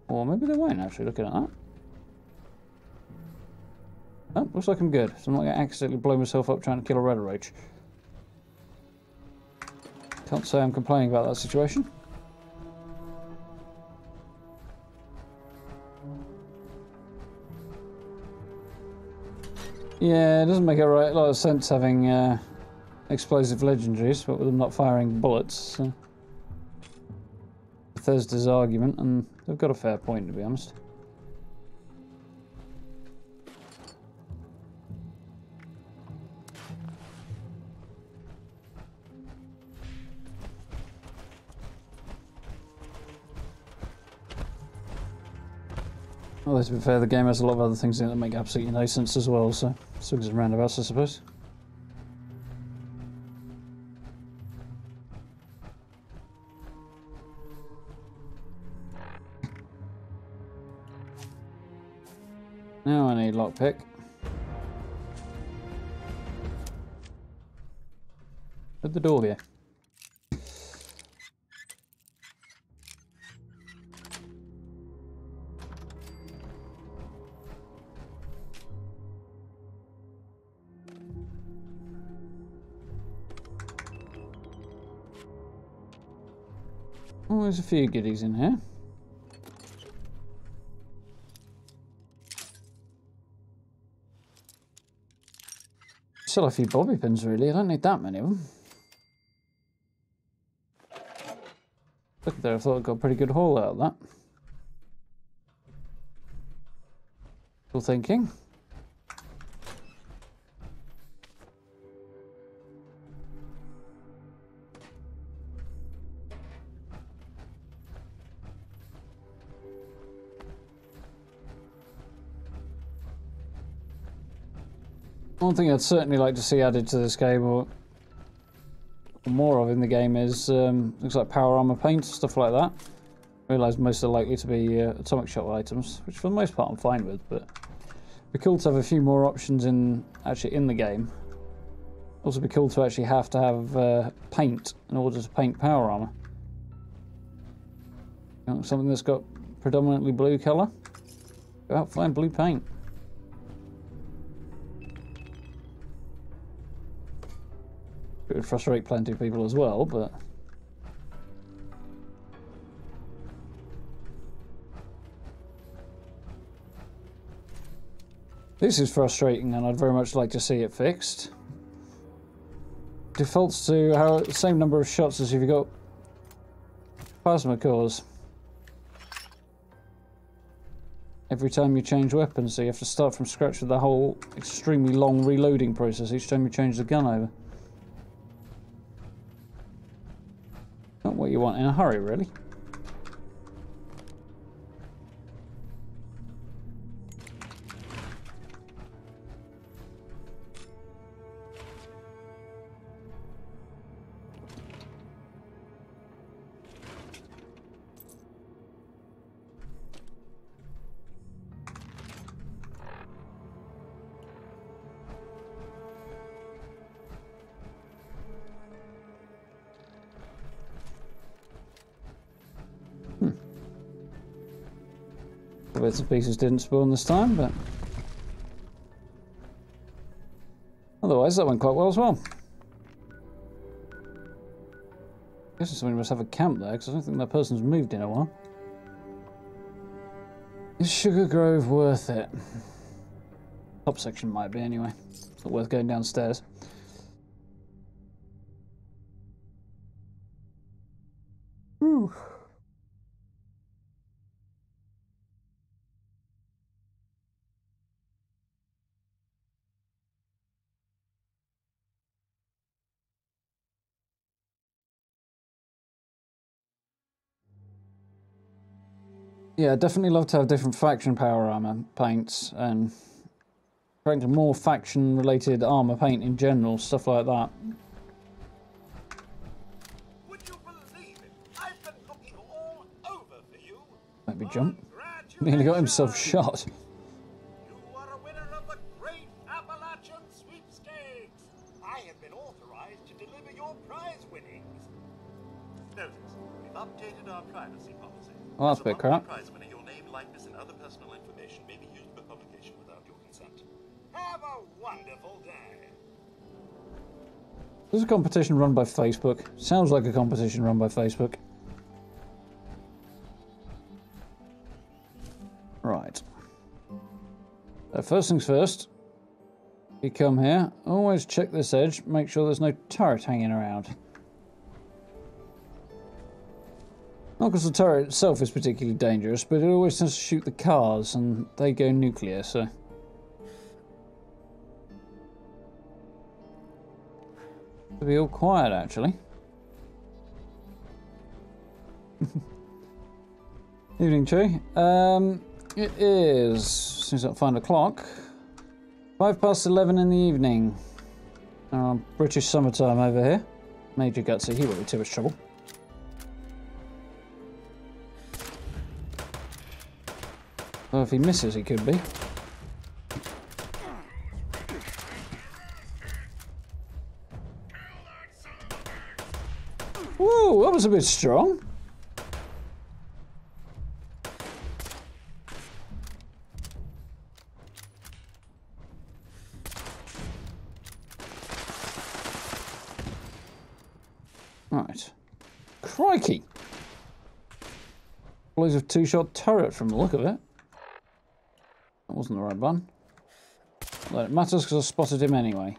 Or maybe they won't, actually, looking at that. Oh, looks like I'm good. So I'm not going to accidentally blow myself up trying to kill a red roach. Can't say I'm complaining about that situation. Yeah, it doesn't make a lot of sense having explosive legendaries, but with them not firing bullets. So. Bethesda's argument, and they've got a fair point, to be honest. Although, to be fair, the game has a lot of other things in it that make absolutely no sense as well, so swings and roundabouts, I suppose. Now I need lockpick. At the door here. Oh, there's a few goodies in here. Still a few bobby pins, really. I don't need that many of them. there, I thought I got a pretty good haul out of that. Still thinking. One thing I'd certainly like to see added to this game, or more of in the game, is things like power armor paint, stuff like that. I realise most are likely to be atomic shot items, which for the most part I'm fine with, but it'd be cool to have a few more options in the game. Also be cool to actually have paint in order to paint power armor. You want something that's got predominantly blue colour? Go out, find blue paint. It would frustrate plenty of people as well, but... This is frustrating, and I'd very much like to see it fixed. Defaults to the same number of shots as if you got plasma cores. Every time you change weapons, so you have to start from scratch with the whole extremely long reloading process each time you change the gun over. Not what you want in a hurry, really. The bits and pieces didn't spawn this time, but otherwise that went quite well as well. I guess somebody must have a camp there, because I don't think that person's moved in a while. Is Sugar Grove worth it? Top section might be anyway. It's not worth going downstairs. Whew. Yeah, I'd definitely love to have different faction power armor paints and creating more faction related armor paint in general, stuff like that. Would you believe it? I've been looking all over for you. Maybe jump. Nearly got himself shot. You are a winner of the Great Appalachian Sweepstakes. I have been authorized to deliver your prize winnings. Notice, we've updated our privacy policy. Well, that's a bit crap. Prize winner, your name, likeness, and other personal information may be used for publication without your consent. Have a wonderful day. This is a competition run by Facebook. Sounds like a competition run by Facebook. Right. First things first. You come here, always check this edge, make sure there's no turret hanging around. Not because the turret itself is particularly dangerous, but it always tends to shoot the cars, and they go nuclear, so... It'll be all quiet, actually. Evening, Che. It is... Seems like 5 o'clock. 11:05 in the evening. British summertime over here. Major Gutsy, he won't be too much trouble. Well, if he misses, he could be. Whoa, that was a bit strong. Right. Crikey. Blows a two-shot turret from the look of it. That wasn't the right button. Well, it matters because I spotted him anyway.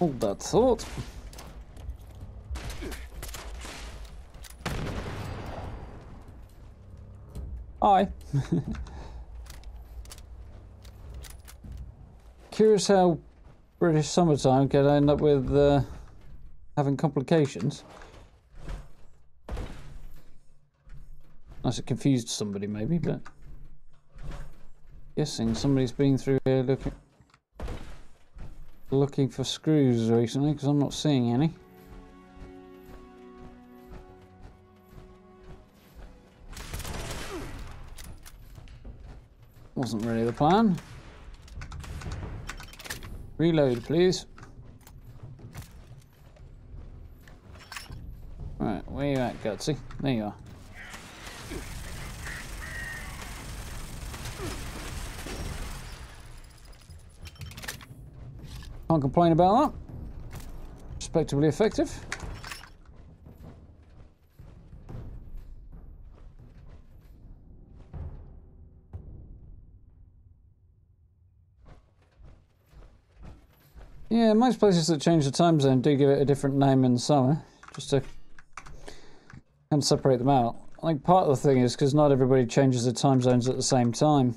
Hold that thought. Hi. Curious how British summertime could end up with having complications. Unless it confused somebody maybe, but guessing somebody's been through here looking for screws recently, because I'm not seeing any. Wasn't really the plan. Reload, please. Right, where you at, Gutsy? There you are. Can't complain about that. Respectably effective. Yeah, most places that change the time zone do give it a different name in the summer, just to kind of separate them out. I think part of the thing is because not everybody changes the time zones at the same time.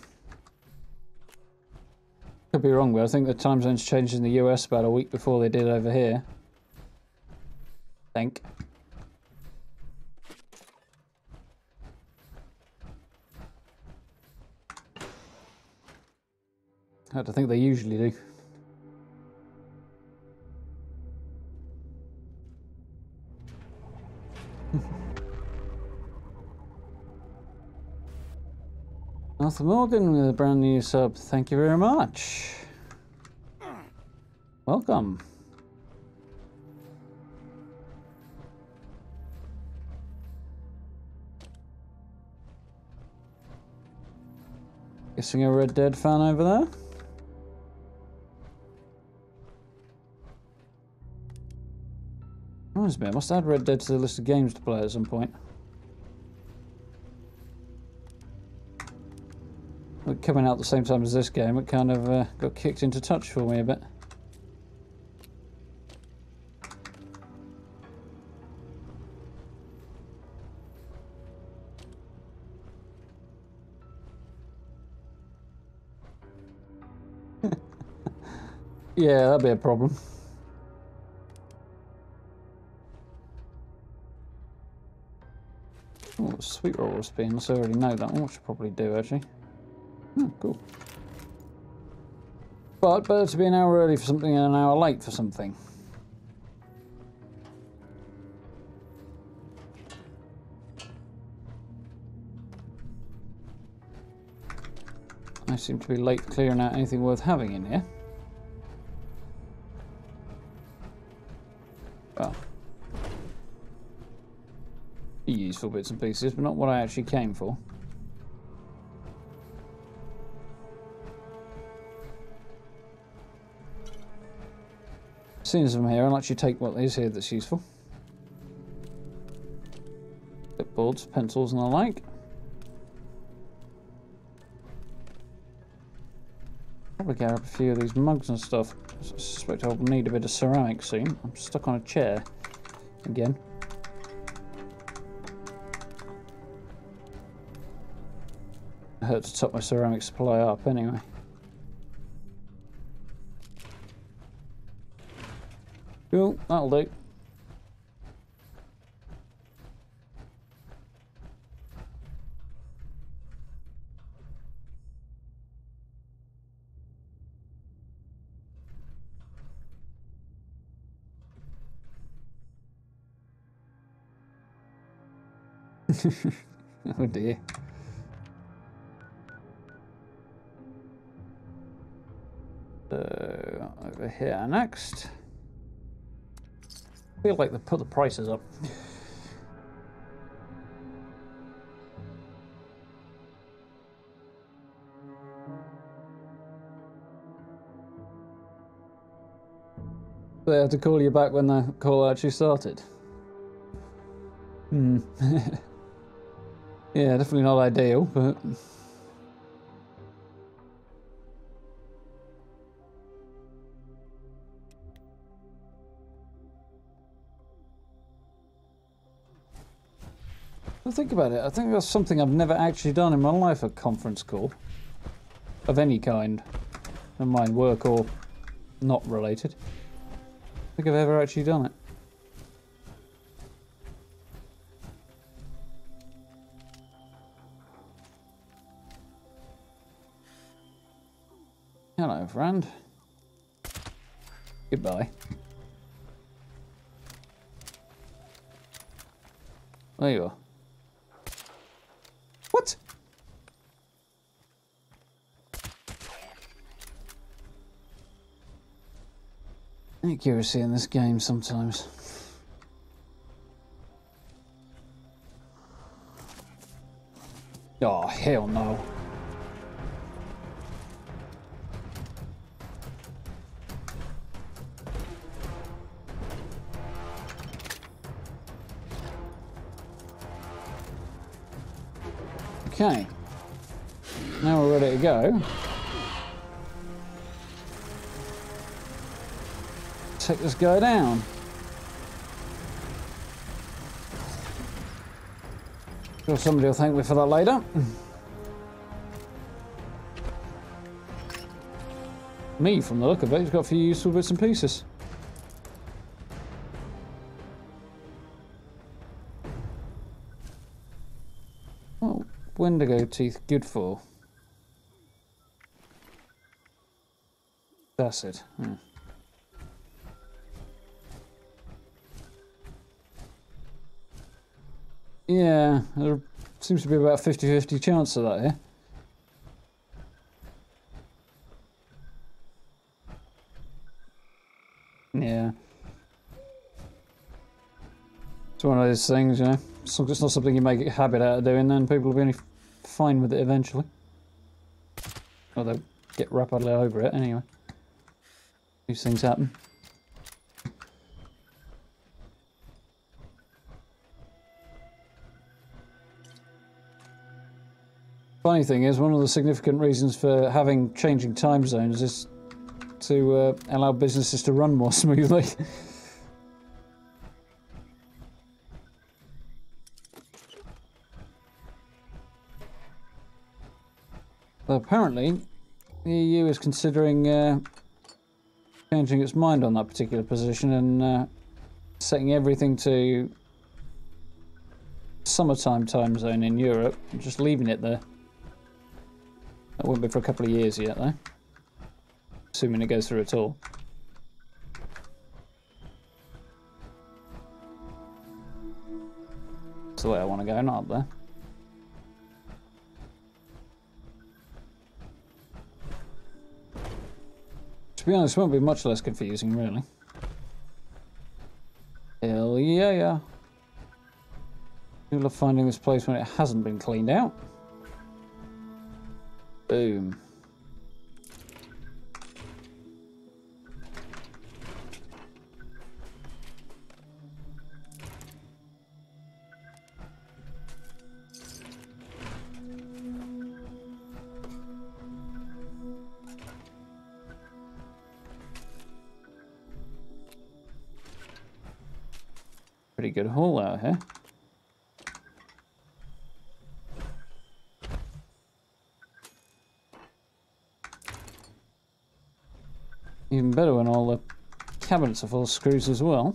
Could be wrong, but I think the time zones changed in the US about a week before they did over here. I think. I have to think they usually do. Arthur Morgan with a brand new sub. Thank you very much. Welcome. Guessing a Red Dead fan over there? Reminds me, I must add Red Dead to the list of games to play at some point. Coming out at the same time as this game, it kind of got kicked into touch for me a bit. Yeah, that'd be a problem. Oh, sweet roll spins. I already know that one, which I probably do actually. Oh, cool. But better to be an hour early for something and an hour late for something. I seem to be late for clearing out anything worth having in here. Well, useful bits and pieces, but not what I actually came for. Seeing as I'm here, I'll actually take what is here that's useful. Clipboards, pencils and the like. Probably grab a few of these mugs and stuff. I suspect I'll need a bit of ceramic soon. I'm stuck on a chair again. It hurt to top my ceramic supply up anyway. Cool, that'll do. Oh dear. So, over here next. I feel like they put the prices up. They had to call you back when the call actually started. Hmm. Yeah, definitely not ideal, but... think about it, I think that's something I've never actually done in my life, a conference call. Of any kind. Never mind work or not related. I think I've ever actually done it. Hello, friend. Goodbye. There you are. What? Accuracy in this game sometimes. Oh, hell no. Okay. Now we're ready to go. Take this guy down. Sure, somebody will thank me for that later. Me, from the look of it, he's got a few useful bits and pieces. Oh, Wendigo teeth, good for. That's it. Hmm. Yeah, there seems to be about a 50-50 chance of that here. Yeah. It's one of those things, you know. It's not something you make a habit out of doing, then people will be fine with it eventually. Or they'll get rapidly over it anyway. These things happen. Funny thing is, one of the significant reasons for having changing time zones is to allow businesses to run more smoothly. But apparently, the EU is considering changing its mind on that particular position and setting everything to summertime time zone in Europe and just leaving it there. That won't be for a couple of years yet, though. Assuming it goes through at all. That's the way I want to go, not up there. To be honest, it won't be much less confusing, really. Hell yeah, yeah. People are finding this place when it hasn't been cleaned out. Boom. Pretty good haul out here. Even better when all the cabinets are full of screws as well.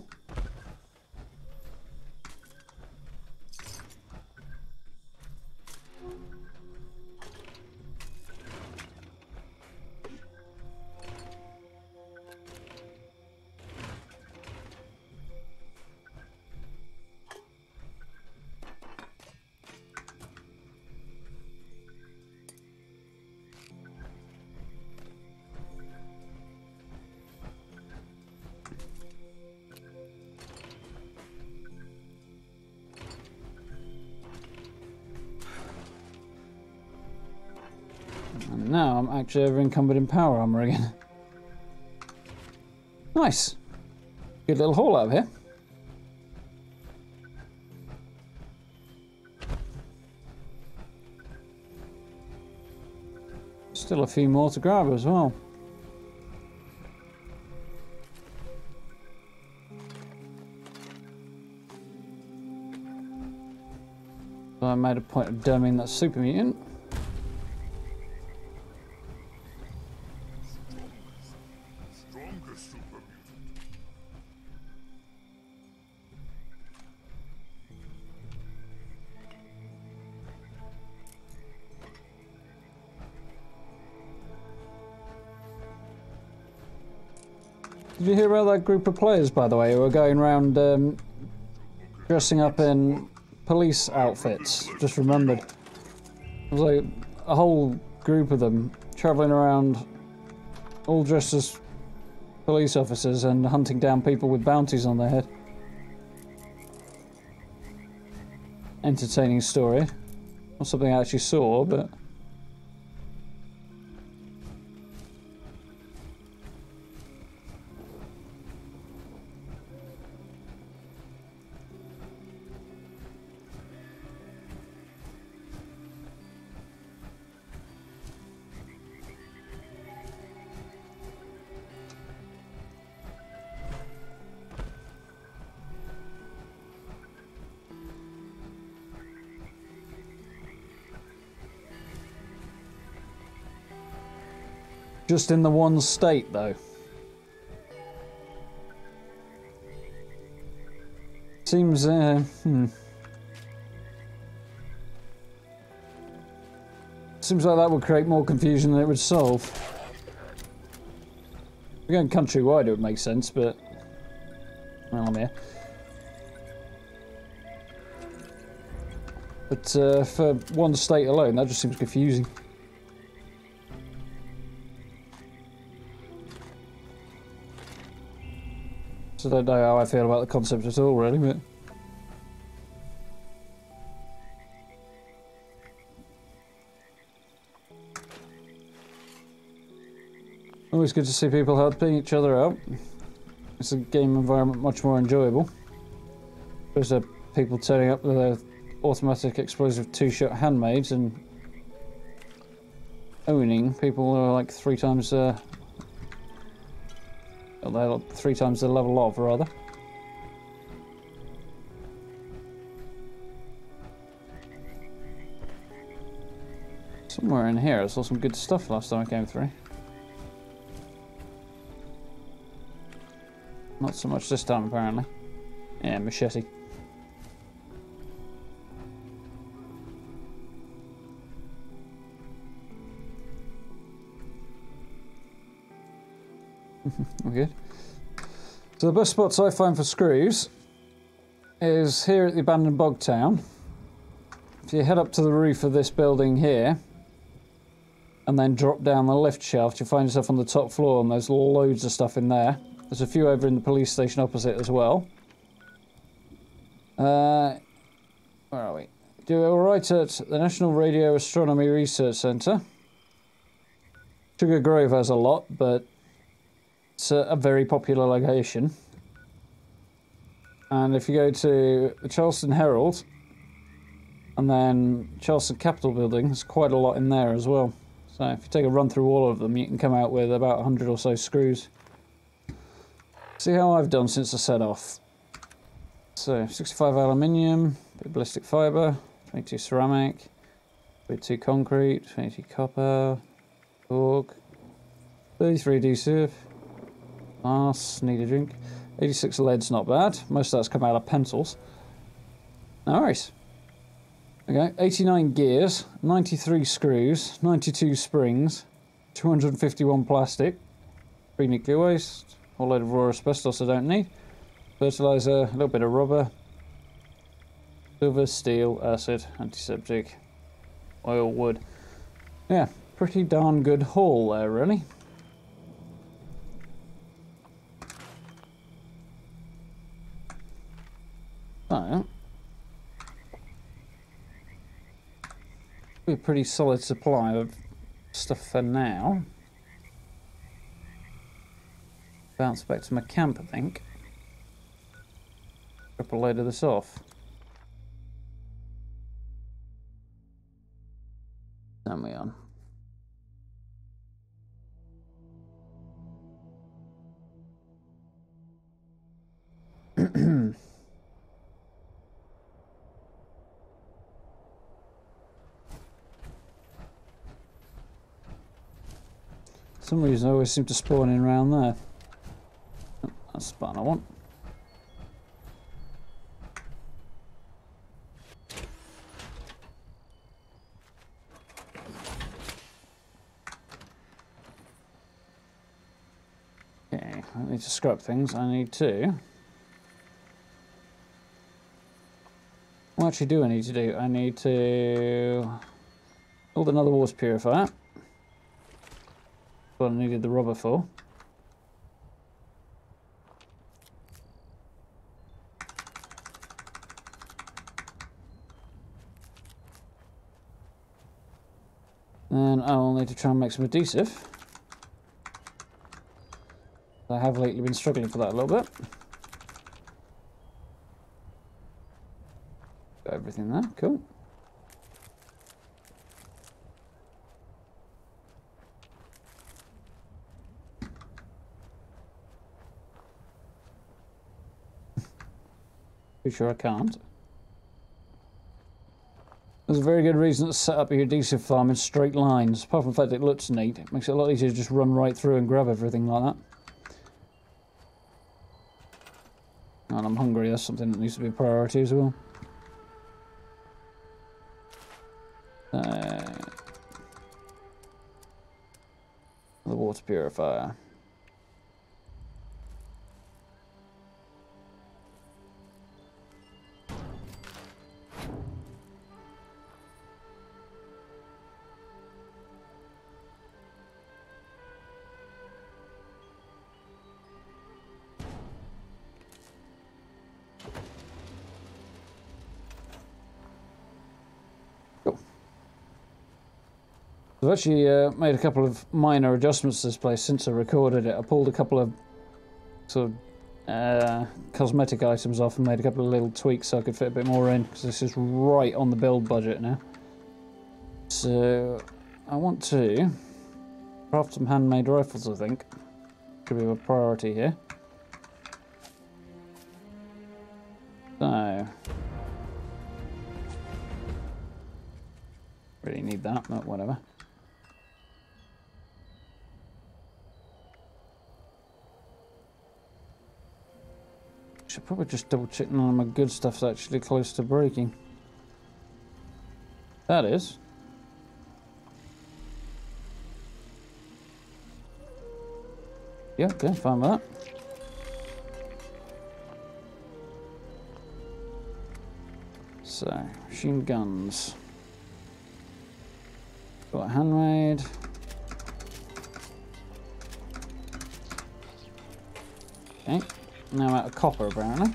And now I'm actually over encumbered in power armor again. Nice. Good little haul out of here. Still a few more to grab as well. made a point of dumbing that super mutant. Did you hear about that group of players, by the way, who were going around dressing up in police outfits? Just remembered. It was like a whole group of them travelling around, all dressed as police officers and hunting down people with bounties on their head. Entertaining story. Not something I actually saw, but... Just in the one state, though. Seems, Seems like that would create more confusion than it would solve. If we're going countrywide, it would make sense, but... Well, I'm here. But, for one state alone, that just seems confusing. I don't know how I feel about the concept at all, really, but... Always good to see people helping each other out. It's a game environment much more enjoyable. There's people turning up with their automatic explosive two-shot handmaids and owning people who are like three times the level of, rather. Somewhere in here I saw some good stuff last time I came through. Not so much this time, apparently. Yeah, machete. We're good. So the best spots I find for screws is here at the abandoned bog town. If you head up to the roof of this building here and then drop down the lift shaft, you'll find yourself on the top floor and there's loads of stuff in there. There's a few over in the police station opposite as well. Where are we? Do alright at the National Radio Astronomy Research Centre. Sugar Grove has a lot, but it's a very popular location. And if you go to the Charleston Herald and then Charleston Capitol Building, there's quite a lot in there as well. So if you take a run through all of them, you can come out with about 100 or so screws. See how I've done since I set off. So 65 aluminium, bit of ballistic fibre, 22 ceramic, 22 concrete, 22 copper, cork, 33 adhesive, glass, need a drink, 86 lead's not bad, most of that's come out of pencils. No worries. Okay, 89 gears, 93 screws, 92 springs, 251 plastic, 3 nuclear waste, a whole load of raw asbestos I don't need, fertiliser, a little bit of rubber, silver, steel, acid, antiseptic, oil, wood. Yeah, pretty darn good haul there, really. So, be a pretty solid supply of stuff for now. Bounce back to my camp, I think. Drop a load of this off. Then we on. For some reason I always seem to spawn in around there. Oh, that's the button I want. Okay, I don't need to scrap things, I need to... What actually do I need to do? I need to build another water purifier. What I needed the rubber for. And I will need to try and make some adhesive. I have lately been struggling for that a little bit. Got everything there, cool. Pretty sure I can't. There's a very good reason to set up your adhesive farm in straight lines. Apart from the fact it looks neat, it makes it a lot easier to just run right through and grab everything like that. And I'm hungry, that's something that needs to be a priority as well. The water purifier. I've actually made a couple of minor adjustments to this place since I recorded it. I pulled a couple of sort of cosmetic items off and made a couple of little tweaks so I could fit a bit more in, because this is right on the build budget now. So I want to craft some handmade rifles, I think. Could be a priority here. So really need that, but whatever. Should probably just double check none of my good stuff's actually close to breaking. That is. Yeah, okay, fine with that. So, machine guns. Got a handmade. Okay. Now out of copper, apparently.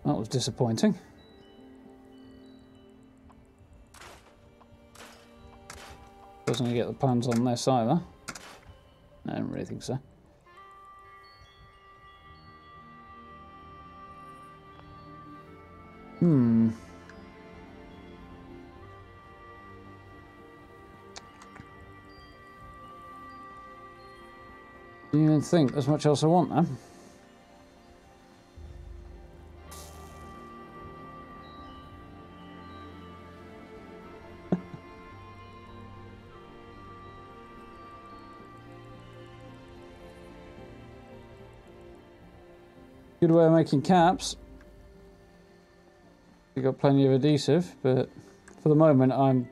That was disappointing. Doesn't get the plans on this either. No, I don't really think so. Do you even think there's much else I want then? Good way of making caps. You've got plenty of adhesive, but for the moment I'm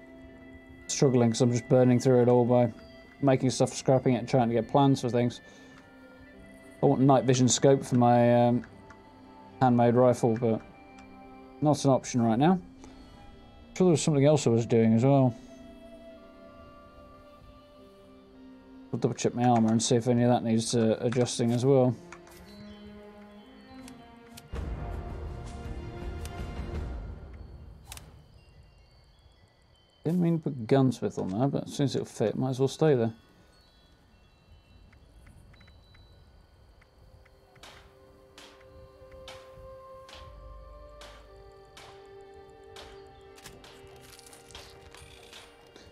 struggling because I'm just burning through it all by making stuff, scrapping it, and trying to get plans for things. I want night vision scope for my handmade rifle, but not an option right now. I'm sure there was something else I was doing as well. I'll double check my armour and see if any of that needs adjusting as well. Didn't mean to put gunsmith on there, but as soon as it'll fit, might as well stay there.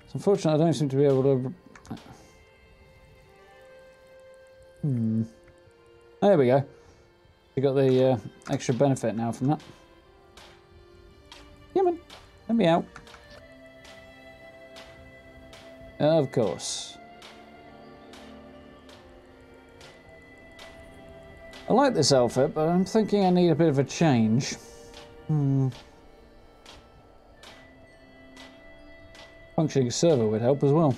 It's unfortunate I don't seem to be able to... There we go. You got the extra benefit now from that. Come on, let me out. Of course. I like this outfit, but I'm thinking I need a bit of a change. Functioning server would help as well.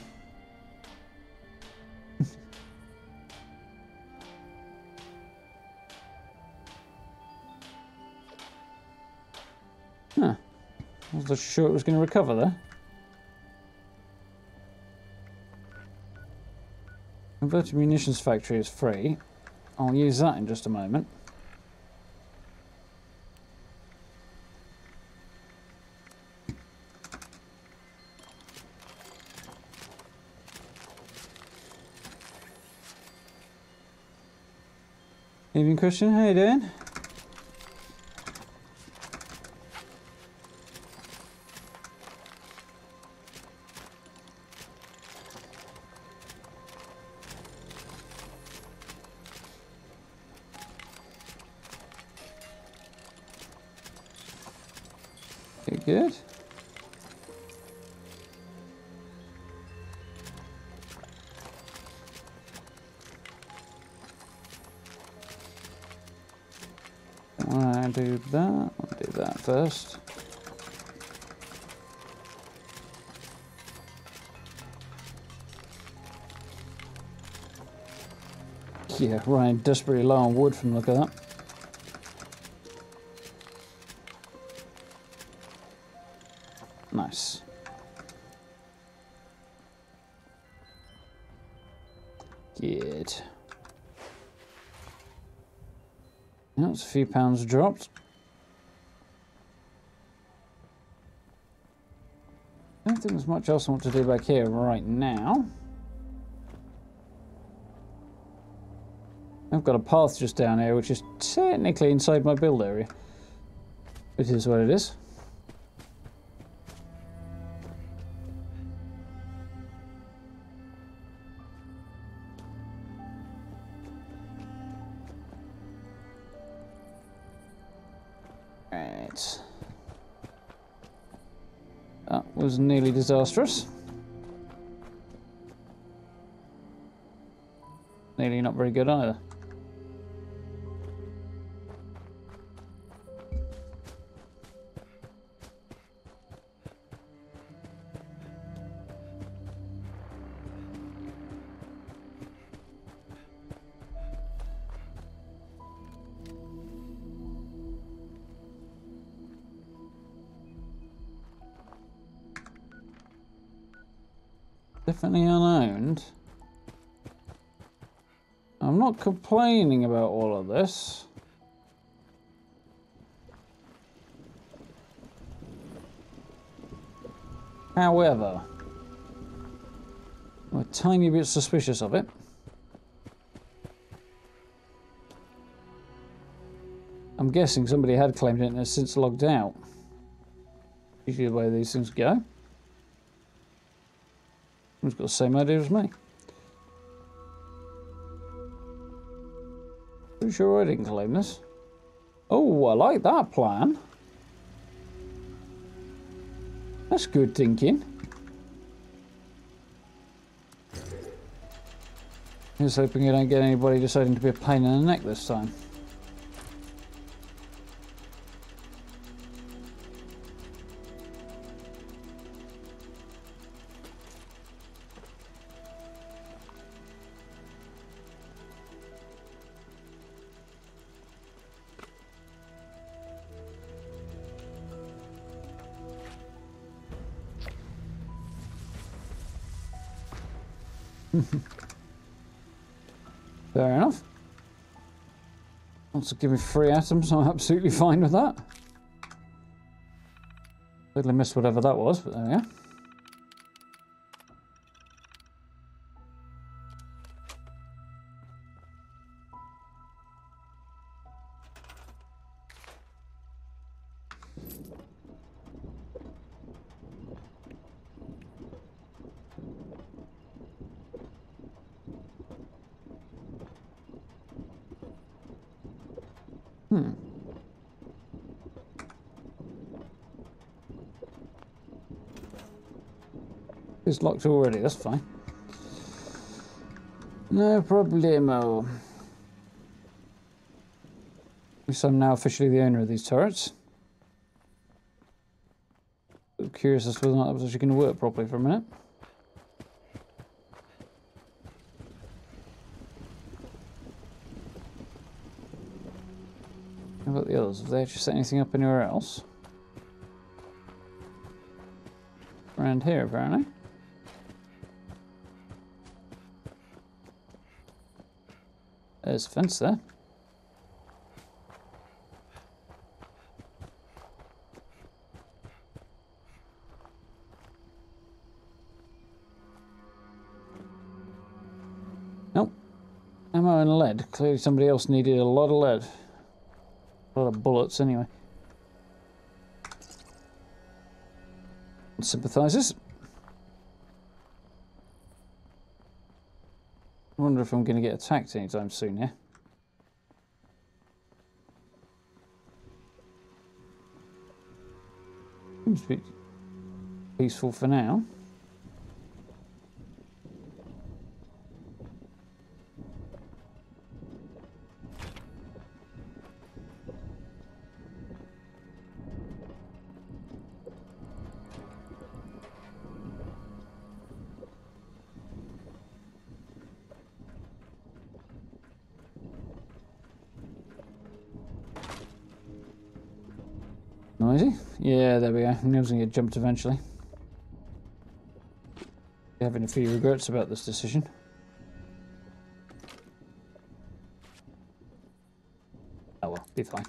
Huh. I wasn't sure it was going to recover there. Converted munitions factory is free. I'll use that in just a moment. Evening, Christian. How you doing? Good. I'll do that. I'll do that first. Yeah, Ryan desperately low on wood from the look of that. Nice. Good. Now it's a few pounds dropped. I don't think there's much else I want to do back here right now. I've got a path just down here, which is technically inside my build area. It is what it is. Right. That was nearly disastrous. Nearly not very good either. Definitely unowned. I'm not complaining about all of this. However, I'm a tiny bit suspicious of it. I'm guessing somebody had claimed it and has since logged out. Usually the way these things go. Who's got the same idea as me? Pretty sure I didn't claim this. Oh, I like that plan. That's good thinking. Just hoping I don't get anybody deciding to be a pain in the neck this time. Fair enough. Wants to give me 3 atoms, I'm absolutely fine with that. Totally missed whatever that was, but there we are. It's locked already, that's fine. No problemo. At least I'm now officially the owner of these turrets. I'm curious as to whether or not that was actually going to work properly for a minute. How about the others? Have they actually set anything up anywhere else? Around here, apparently. There's a fence there. Nope. Ammo and lead. Clearly somebody else needed a lot of lead. A lot of bullets, anyway. Sympathizers. I wonder if I'm going to get attacked anytime soon here. Seems to be peaceful for now. Noisy? Yeah, there we go. I knew I was going to get jumped eventually. Having a few regrets about this decision. Oh well, be fine.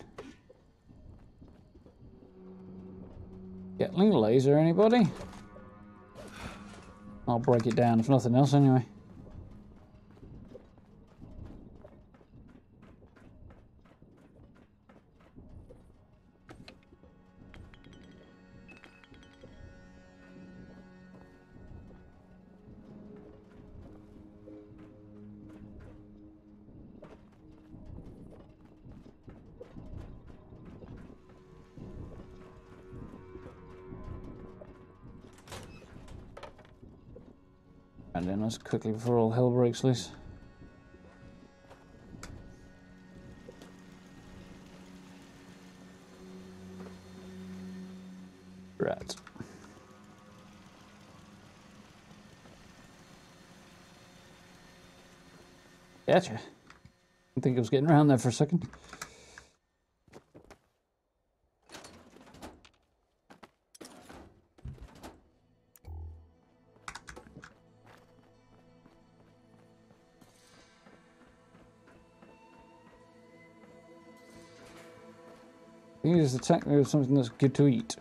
Gatling laser, anybody? I'll break it down if nothing else anyway. And then let's quickly before all hell breaks loose. Right. Gotcha. I think I was getting around there for a second. You just attack me with something that's good to eat.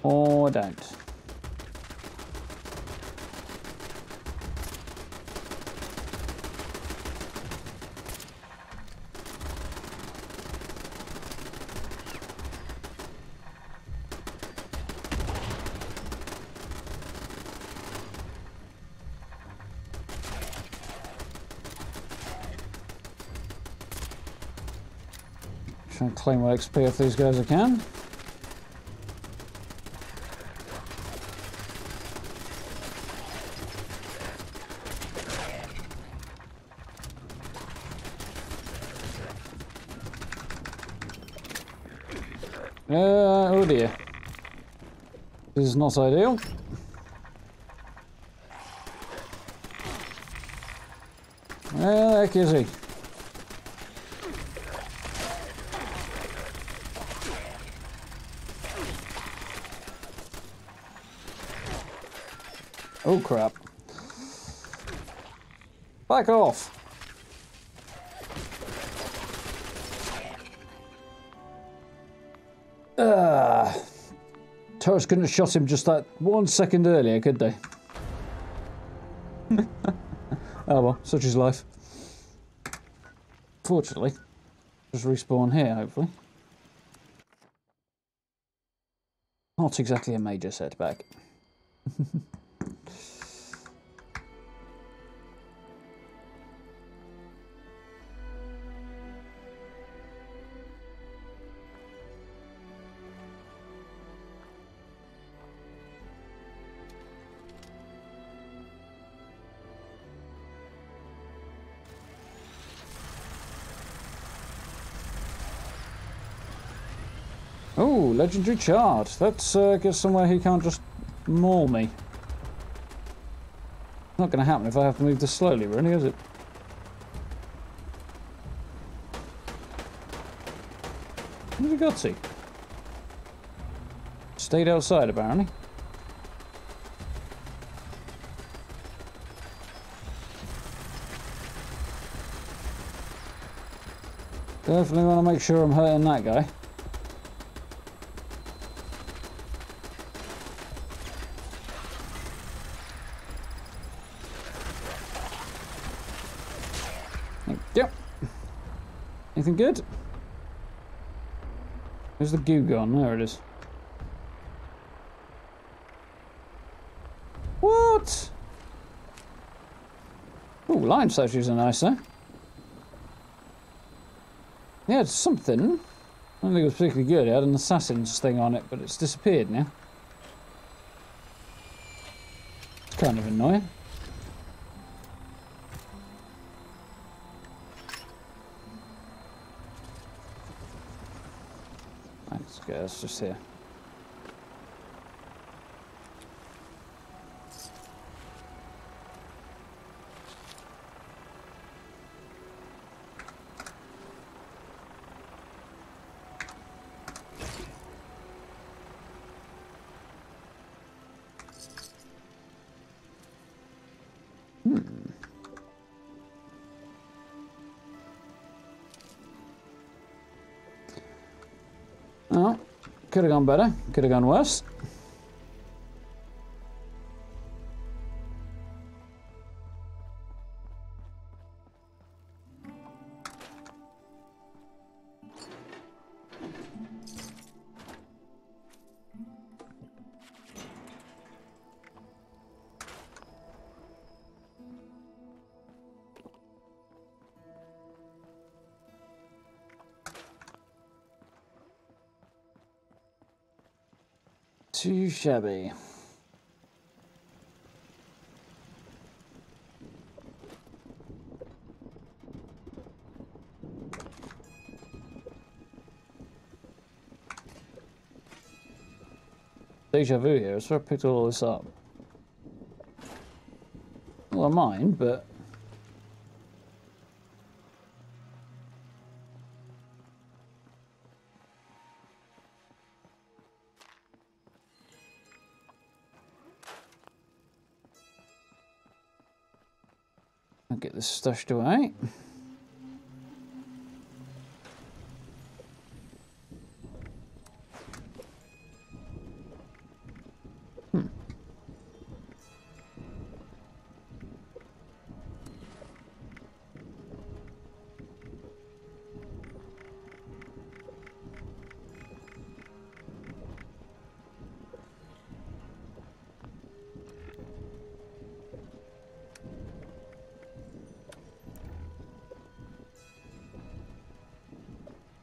Or don't. Try and claim what XP off these guys I can. Oh dear. This is not ideal. Where the heck is he? Oh crap. Back off. Turrets couldn't have shot him just that 1 second earlier, could they? Oh well, such is life. Fortunately, just respawn here, hopefully. Not exactly a major setback. Oh, legendary chart. Let's get somewhere he can't just maul me. Not going to happen if I have to move this slowly, really, is it? Where's he got to? Stayed outside, apparently. Definitely want to make sure I'm hurting that guy. Yep. Anything good? Where's the goo gone? There it is. What? Ooh, lime statues are nice, though. Yeah, it's something. I don't think it was particularly good. It had an assassin's thing on it, but it's disappeared now. It's kind of annoying. Thanks, guys. Just here. Oh, could have gone better. Could have gone worse. Too shabby. Deja vu here. I swear I picked all this up. Well, I mind, but I'll get this stashed away.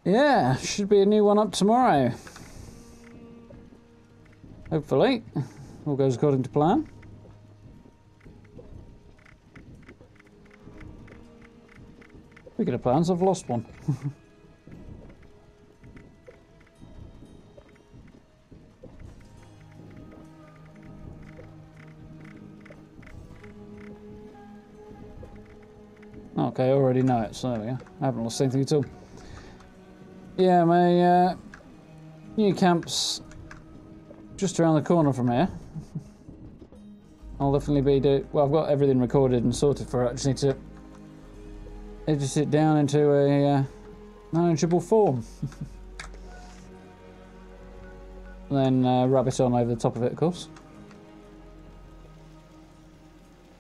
Yeah, should be a new one up tomorrow. Hopefully. All goes according to plan. Speaking of plans, I've lost one. Okay, I already know it, so there we go. I haven't lost anything at all. Yeah, my new camp's just around the corner from here. I'll definitely be well, I've got everything recorded and sorted for it. I just need to edit it down into a manageable form. And then rub it on over the top of it, of course.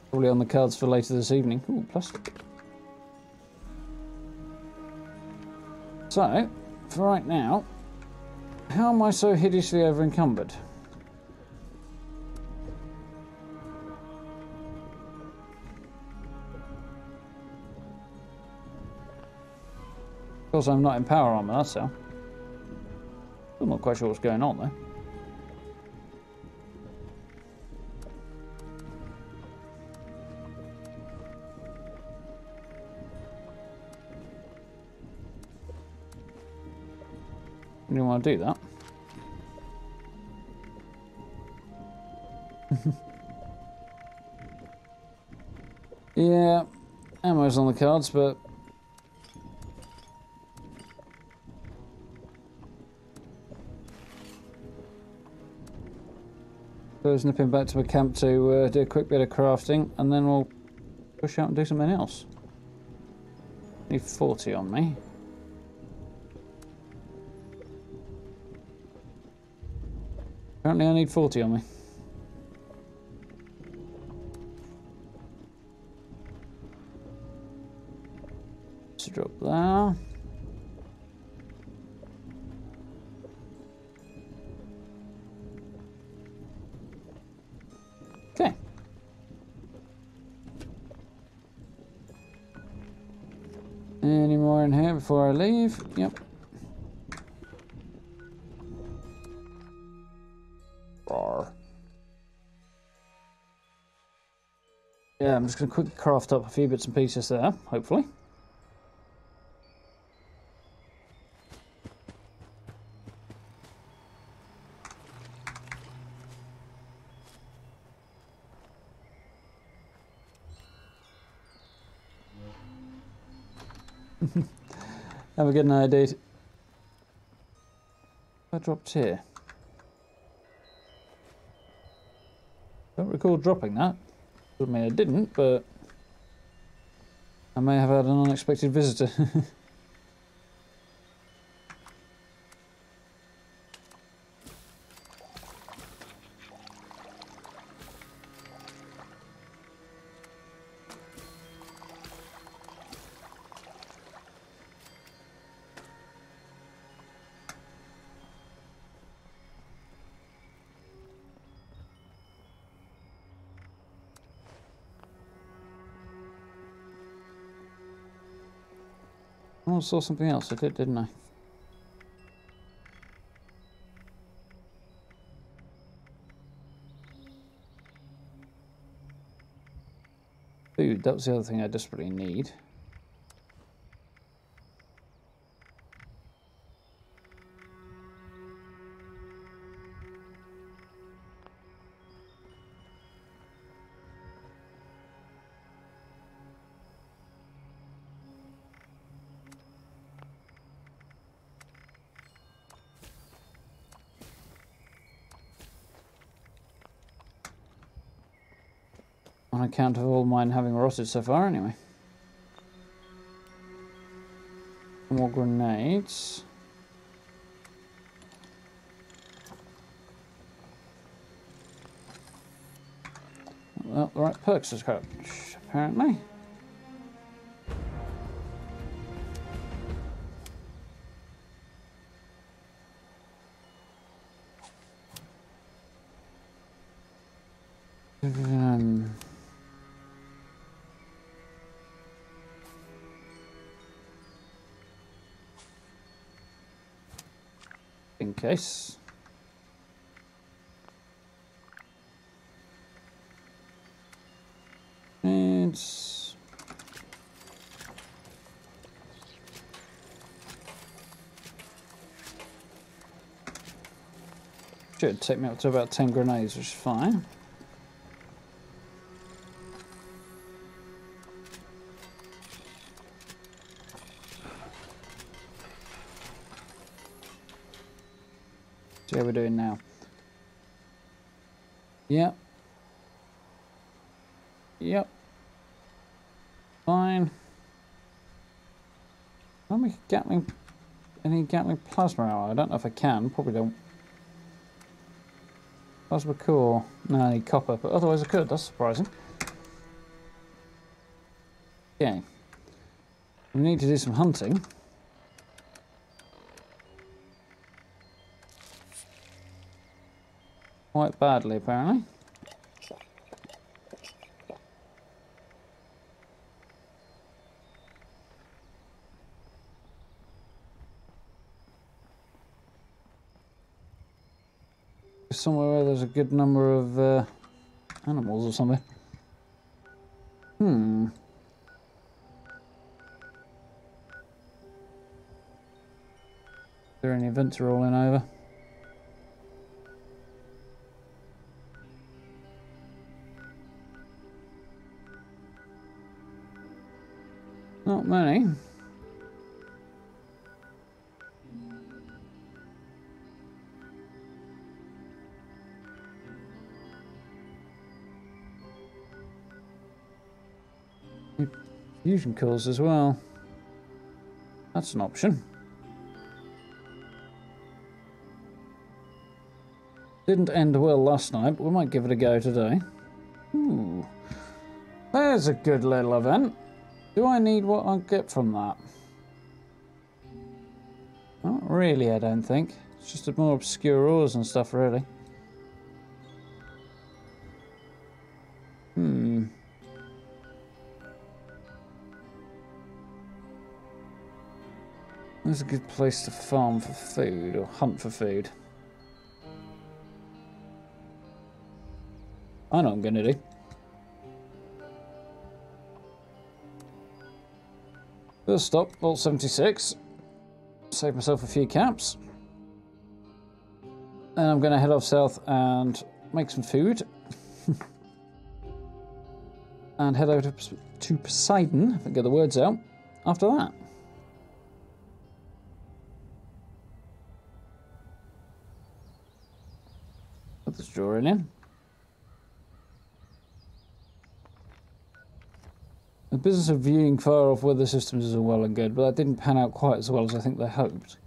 Probably on the cards for later this evening. Ooh, plastic. So, for right now, how am I so hideously over-encumbered? Of course, I'm not in power armor, that's how. I'm not quite sure what's going on there. I didn't want to do that. Yeah, ammo's on the cards, but so nipping back to my camp to do a quick bit of crafting, and then we'll push out and do something else. Need 40 on me. Apparently I need 40 on me. Let's drop there. Okay. Any more in here before I leave? Yep. Rawr. Yeah, I'm just going to quickly craft up a few bits and pieces there, hopefully. Have a good night, dude. I dropped here. Don't recall dropping that. Doesn't mean I didn't, but I may have had an unexpected visitor. Oh, I saw something else. I did, didn't I? Food, that was the other thing I desperately need. On account of all mine having rotted so far, anyway. More grenades. Well, the right perks to scratch, apparently. In case. And should take me up to about 10 grenades, which is fine. See how we're doing now. Yep. Yep. Fine. Can I make a Gatling, any Gatling plasma ammo? I don't know if I can. Probably don't. Plasma core. No, I need copper, but otherwise I could. That's surprising. Okay. We need to do some hunting. Quite badly, apparently. Somewhere where there's a good number of animals or something. Is there any events rolling over? Not many. Fusion cores as well. That's an option. Didn't end well last night, but we might give it a go today. Ooh. There's a good little event. Do I need what I get from that? Not really, I don't think. It's just a more obscure ores and stuff, really. There's a good place to farm for food, or hunt for food. I know what I'm going to do. First stop, Vault 76. Save myself a few caps. And I'm going to head off south and make some food. And head over to Poseidon, if I get the words out, after that. Put this drawing in. The business of viewing far off weather systems is all well and good, but that didn't pan out quite as well as I think they hoped.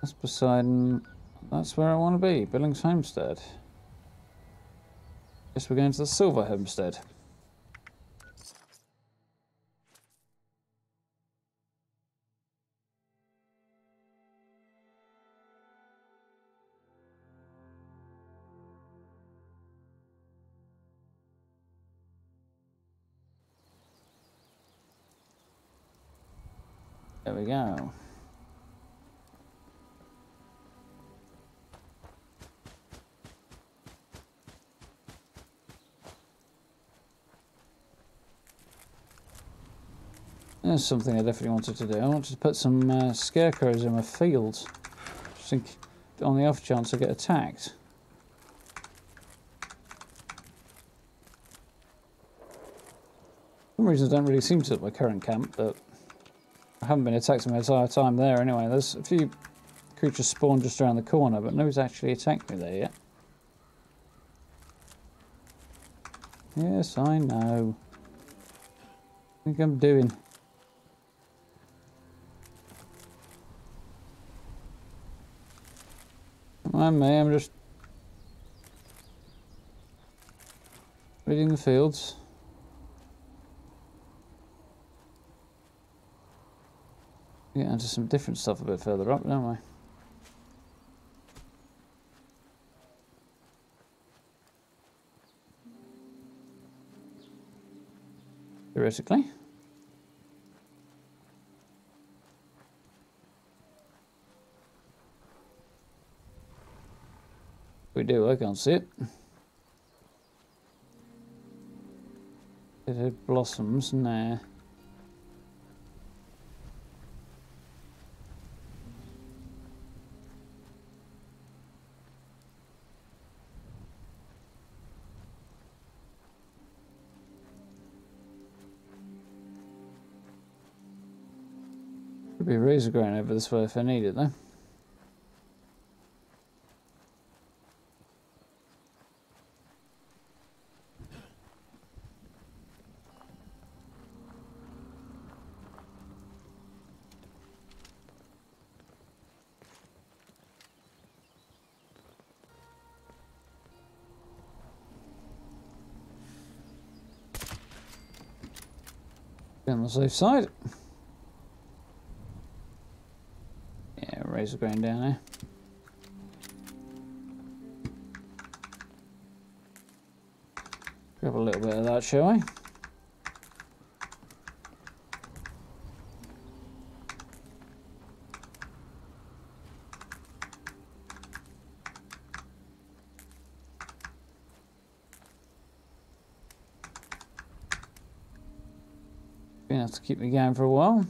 That's Poseidon. That's where I want to be, Billings Homestead. Guess we're going to the Silver Homestead. There we go. There's something I definitely wanted to do. I wanted to put some scarecrows in my fields. Just think on the off chance I get attacked. For some reason I don't really seem to at my current camp, but I haven't been attacked my entire time there anyway. There's a few creatures spawned just around the corner, but nobody's actually attacked me there yet. Yes, I know. I think I'm doing. I'm me, I'm just reading the fields. Get into some different stuff a bit further up, don't we? Theoretically. We do, I can't see it. It blossoms, nah. Could be a razor grain over this way if I need it though. Be on the safe side. Yeah, razor grain down there. Grab a little bit of that, shall we? Gonna have to keep me going for a while.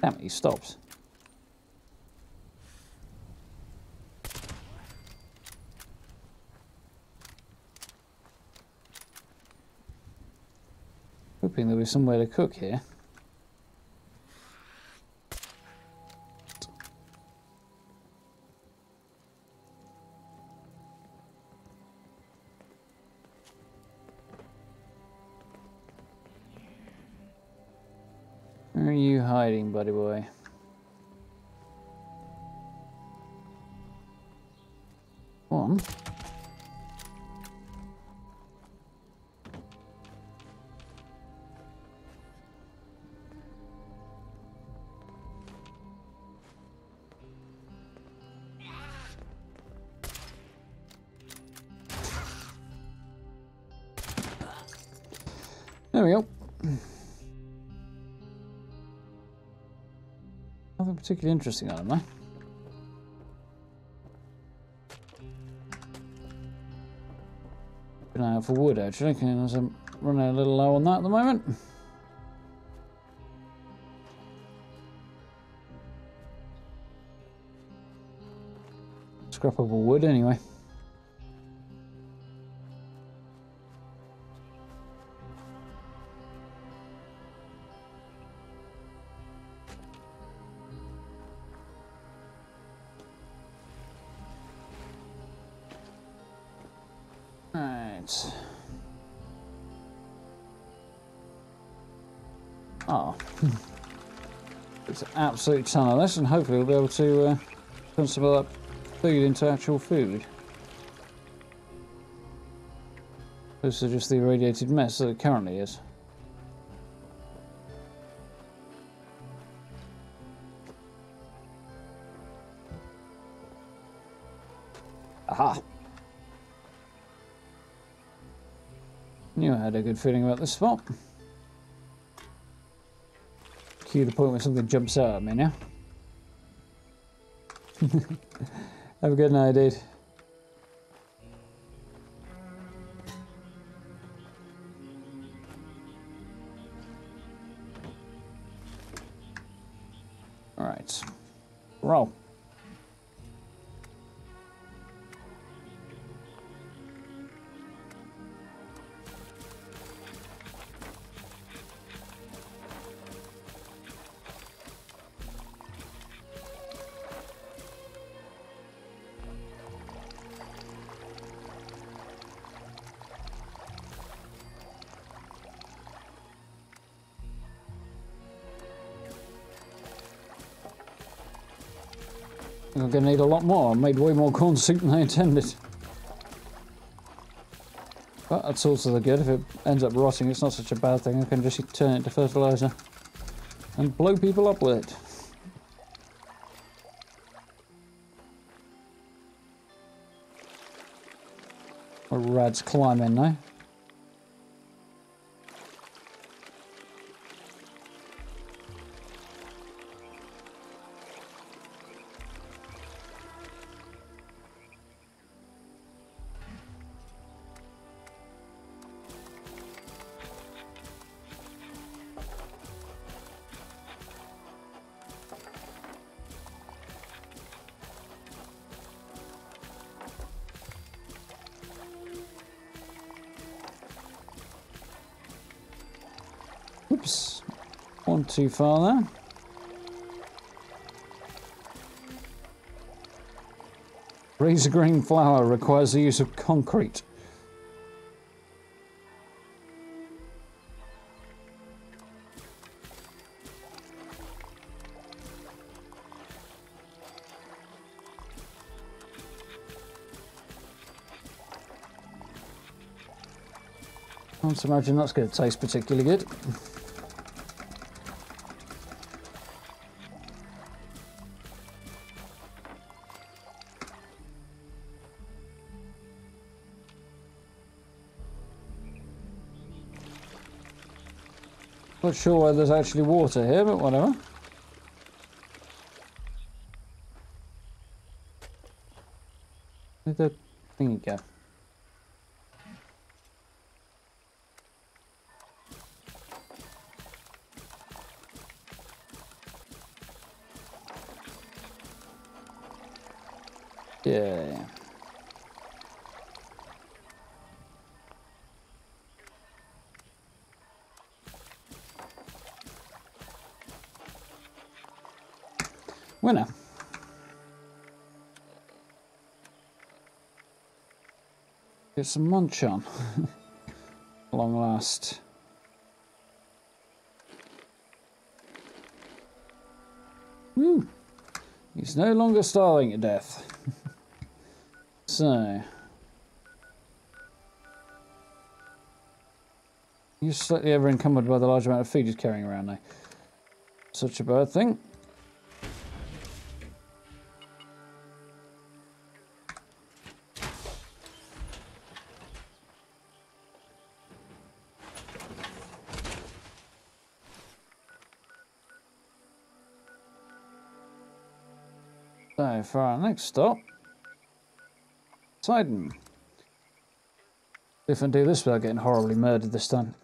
Damn it, he stops. Hoping there'll be somewhere to cook here. Where are you hiding, buddy boy? One. There we go. Nothing particularly interesting on him, though. Keep an eye out for wood, actually, because I'm running a little low on that at the moment. Scrappable wood, anyway. Right. Oh. It's an absolute ton of this, and hopefully we'll be able to turn some of that food into actual food. Opposed to just the irradiated mess that it currently is. Aha! Knew I had a good feeling about this spot. Cue the point where something jumps out at me now. Have a good night, dude. Alright. Roll. I'm going to need a lot more. I made way more corn soup than I intended. But that's also the good. If it ends up rotting, it's not such a bad thing. I can just turn it to fertilizer and blow people up with it. A rad's climbing now. Oops, one too far there. Razor green flour requires the use of concrete. I can't imagine that's going to taste particularly good. Not sure why there's actually water here, but whatever. Where'd the thingy go? Yeah. Winner. Get some munch on. Long last. Woo! He's no longer starving to death. So. He's slightly over encumbered by the large amount of food he's carrying around now. Such a bad thing. So, for our next stop, Sidon. If I do this without getting horribly murdered this time.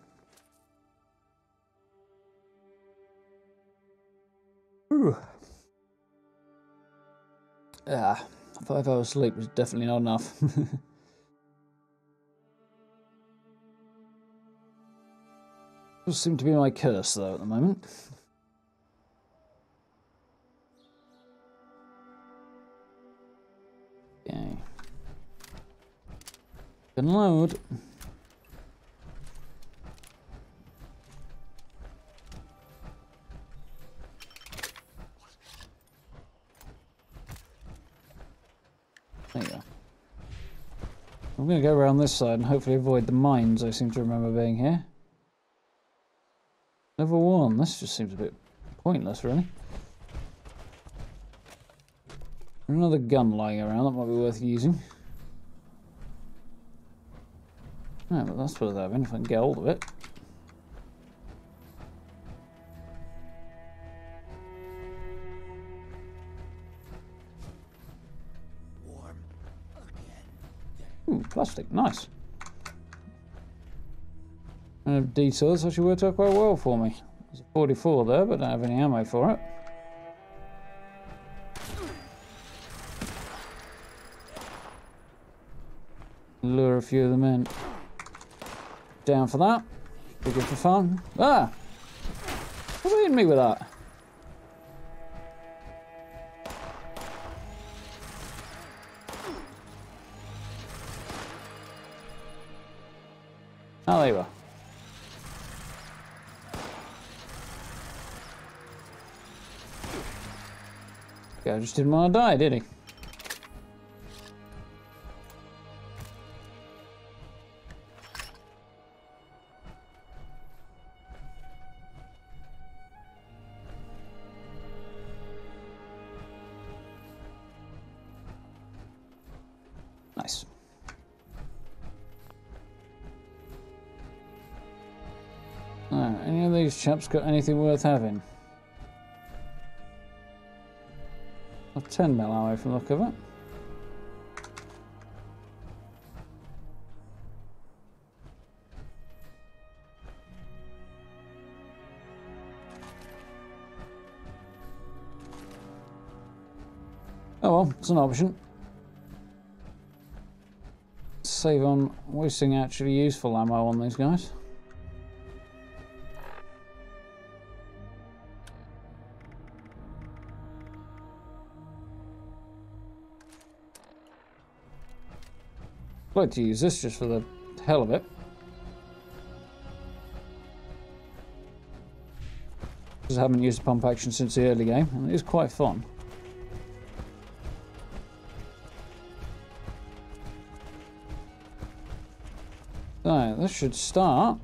Ooh. Ah, 5 hours sleep was definitely not enough. Does seem to be my curse though at the moment. Okay. Can load. There you go. I'm going to go around this side and hopefully avoid the mines I seem to remember being here. Level 1, this just seems a bit pointless really. Another gun lying around, that might be worth using. Yeah, but that's worth having if I can get hold of it. Warm again. Ooh, plastic, nice. And detours actually worked out quite well for me. There's a 44 there, but I don't have any ammo for it. Lure a few of them in. Down for that. Be good for fun. Ah! What's hitting me with that? Oh, there you are. Guy just didn't want to die, did he? Nice. Any of these chaps got anything worth having? I've 10 mil ammo from the look of it. Oh well, it's an option. Save on wasting actually useful ammo on these guys. I'd like to use this just for the hell of it. Because I haven't used a pump action since the early game, and it is quite fun. So, this should start.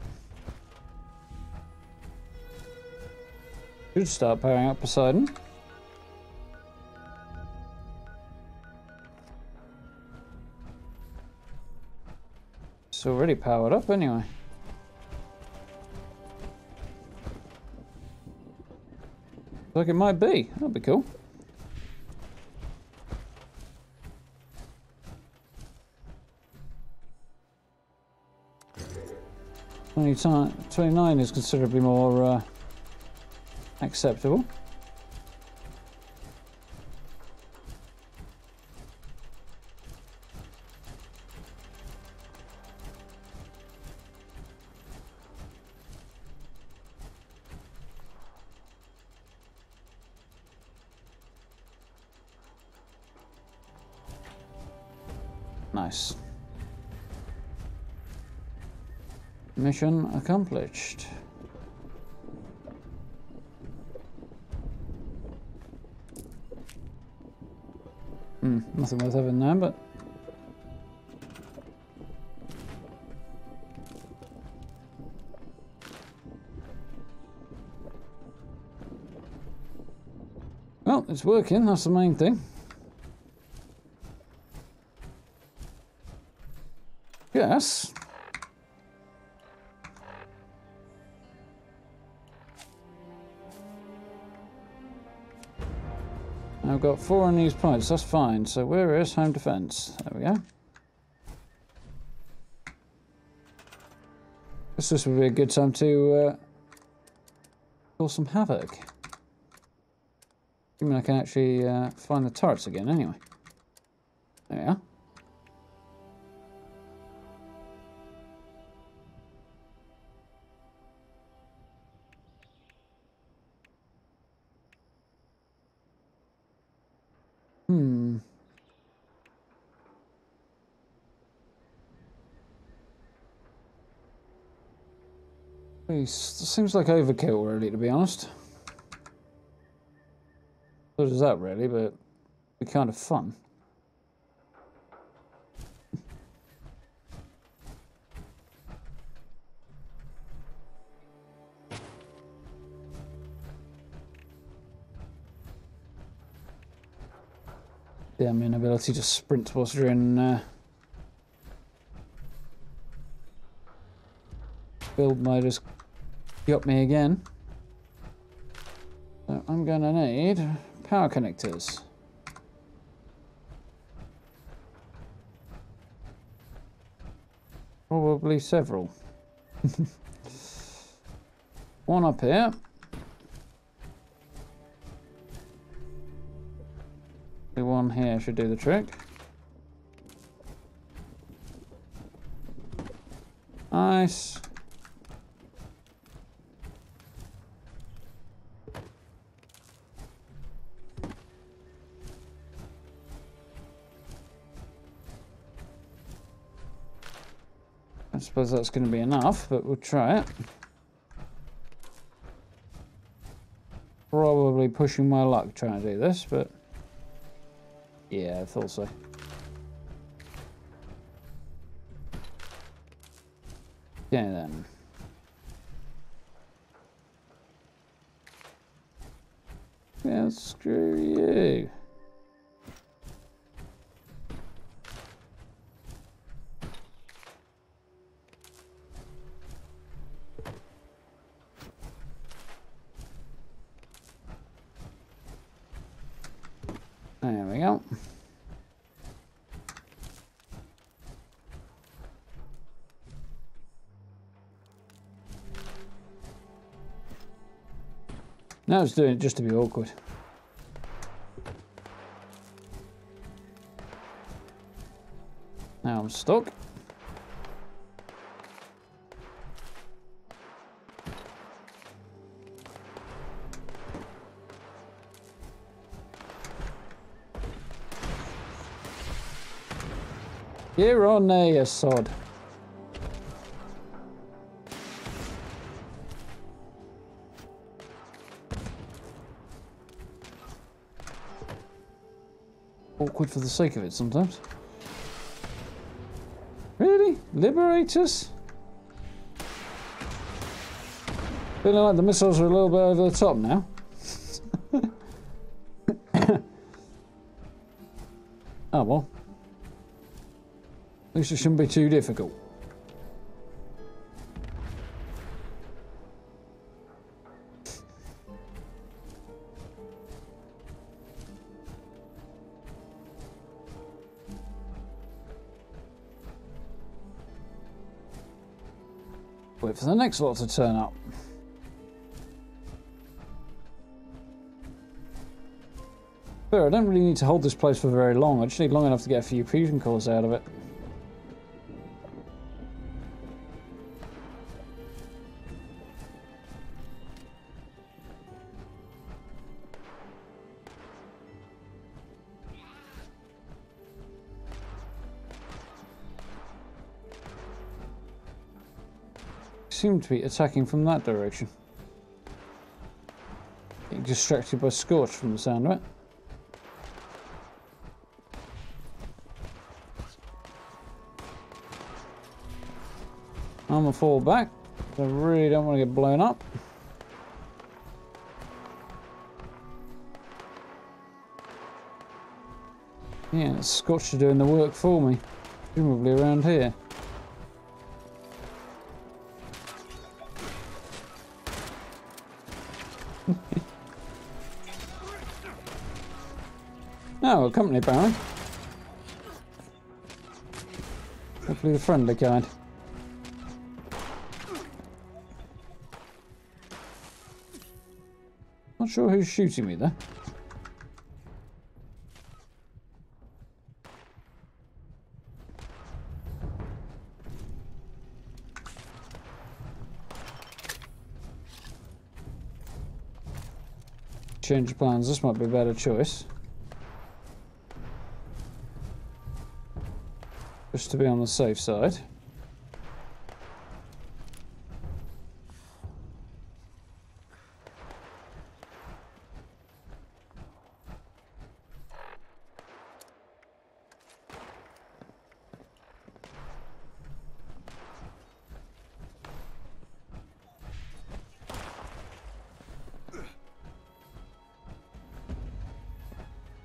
Should start powering up Poseidon. It's already powered up anyway. Looks like it might be. That'd be cool. Time 29 is considerably more acceptable. Nice. Mission accomplished. Nothing worth having there, but... Well, it's working, that's the main thing. Yes. I've got 4 on these pipes, that's fine. So where is home defense? There we go. Guess this would be a good time to cause some havoc. I mean, I can actually find the turrets again anyway. There we are. Seems like overkill, really, to be honest. So does that, really, but it'd be kind of fun. Yeah, my inability to sprint whilst you're in build mode has got me again. So I'm going to need power connectors. Probably several. One up here. The one here should do the trick. Nice. I suppose that's going to be enough, but we'll try it. Probably pushing my luck trying to do this, but yeah, I thought so. Okay then. Yeah, screw you. There we go. Now it's doing it just to be awkward. Now I'm stuck. You're on there, you sod. Awkward for the sake of it sometimes. Really? Liberate us? Feeling like the missiles are a little bit over the top now. Oh well. At least it shouldn't be too difficult. Wait for the next lot to turn up. But I don't really need to hold this place for very long. I just need long enough to get a few fusion cores out of it. seem to be attacking from that direction. Getting distracted by Scorch from the sound of it. I'm gonna fall back. I really don't want to get blown up. Yeah, Scotch are doing the work for me. Presumably around here. Oh, a company apparently. Hopefully the friendly kind. Not sure who's shooting me there. Change of plans, this might be a better choice. Just to be on the safe side.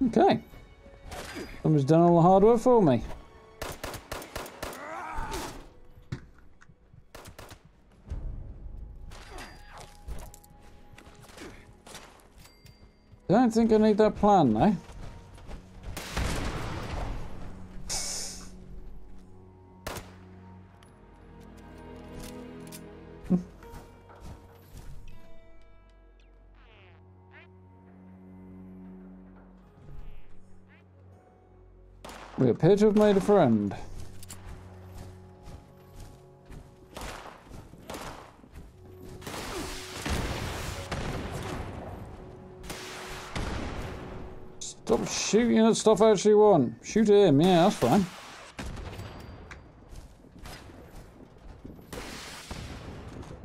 Okay. Someone's done all the hard work for me. Don't think I need that plan though. We appear to have made a friend. Stop shooting at stuff I actually want. Shoot at him, yeah, that's fine.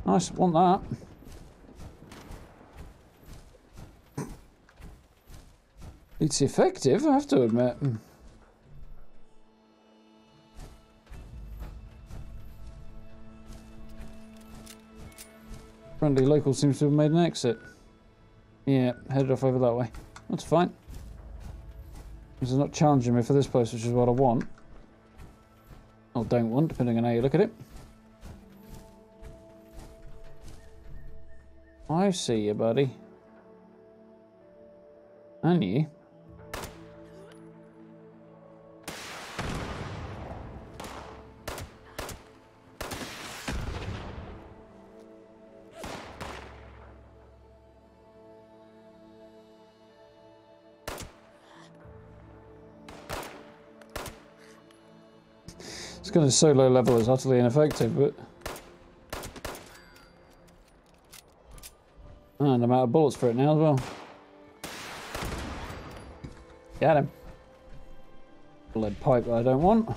Nice, want that. It's effective, I have to admit. Friendly local seems to have made an exit. Yeah, headed off over that way. That's fine. This is not challenging me for this place, which is what I want. Or don't want, depending on how you look at it. I see you, buddy. And you. It's kind of so low level it's utterly ineffective, but... And I'm out of bullets for it now as well. Got him. Lead pipe that I don't want.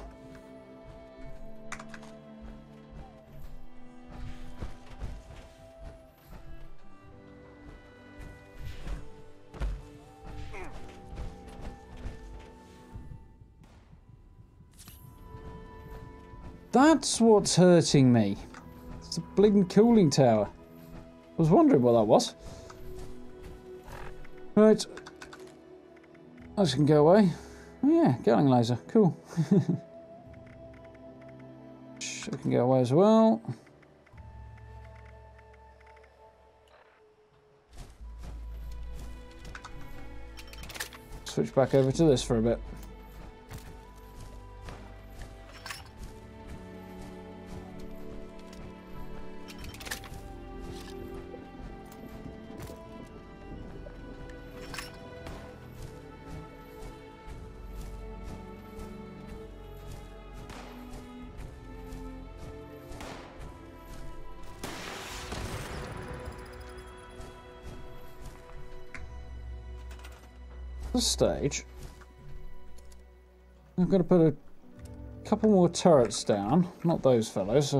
That's what's hurting me. It's the bleeding cooling tower. I was wondering what that was. Right. This can go away. Oh yeah, Gatling laser. Cool. It can go away as well. Switch back over to this for a bit. This stage, I've got to put a couple more turrets down. Not those fellows.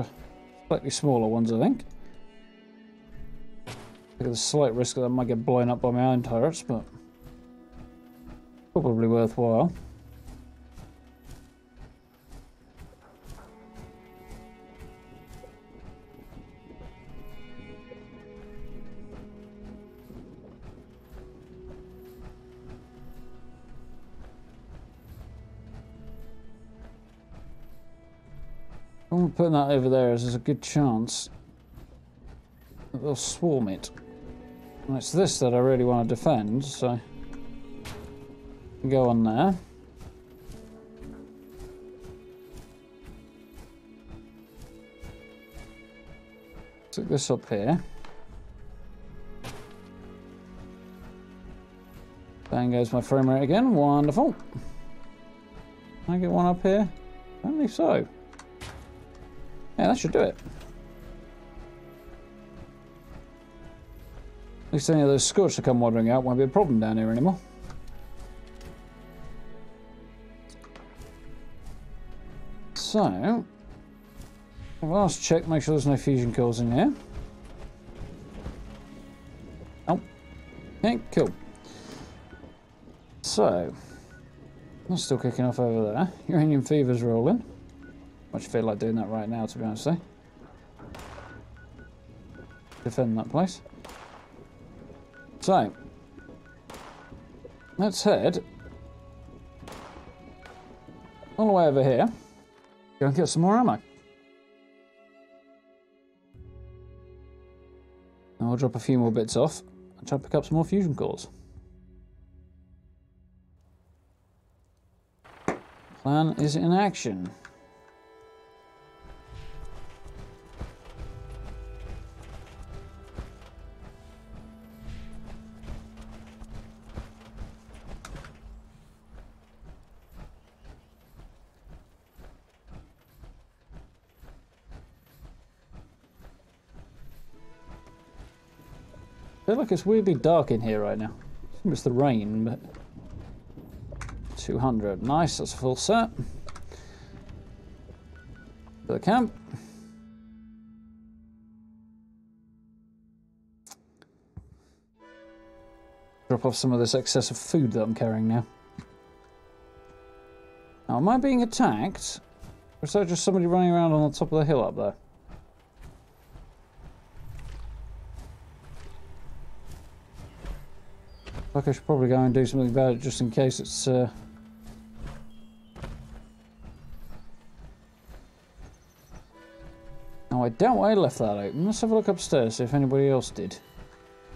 Slightly smaller ones, I think. There's a slight risk that I might get blown up by my own turrets, but probably worthwhile. I'm putting that over there as there's a good chance that they'll swarm it. And it's this that I really want to defend, so go on there. Stick this up here. Bang goes my frame rate again. Wonderful. Can I get one up here? Apparently so. Yeah, that should do it. At least any of those Scorch that come wandering out won't be a problem down here anymore. So, last check, make sure there's no fusion cores in here. Oh, okay, cool. So, that's still kicking off over there. Uranium fever's rolling. Much feel like doing that right now, to be honest. Defend that place. So, let's head all the way over here. Go and get some more ammo. And I'll drop a few more bits off and try to pick up some more fusion cores. Plan is in action. I feel like it's weirdly dark in here right now. It's the rain, but 200. Nice, that's a full set. For the camp. Drop off some of this excessive food that I'm carrying now. Now, am I being attacked? Or is that just somebody running around on the top of the hill up there? Like I should probably go and do something about it just in case it's Oh, I doubt I left that open. Let's have a look upstairs, see if anybody else did.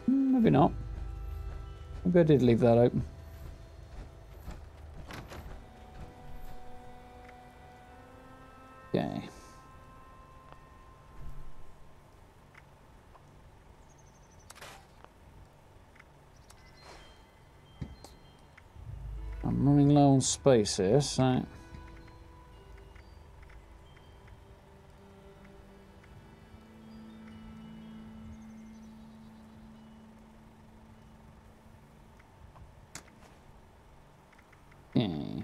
Maybe not. Maybe I did leave that open. Okay. I'm running low on space here, so... Okay.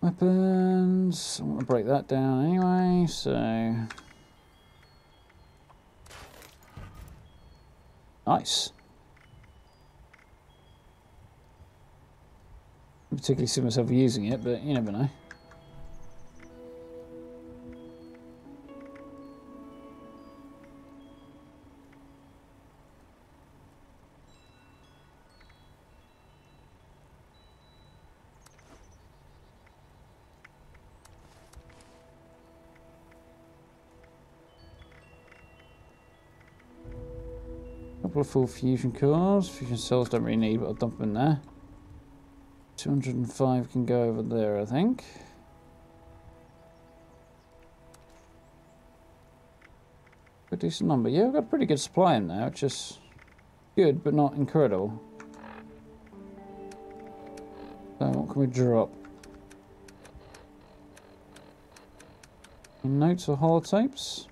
Weapons... I want to break that down anyway, so... Nice. I don't particularly see myself using it, but you never know. Couple of full fusion cores. Fusion cells don't really need, but I'll dump them in there. 205 can go over there, I think. A decent number. Yeah, we've got a pretty good supply in there, which is good, but not incredible. So what can we drop? Any notes or holotapes?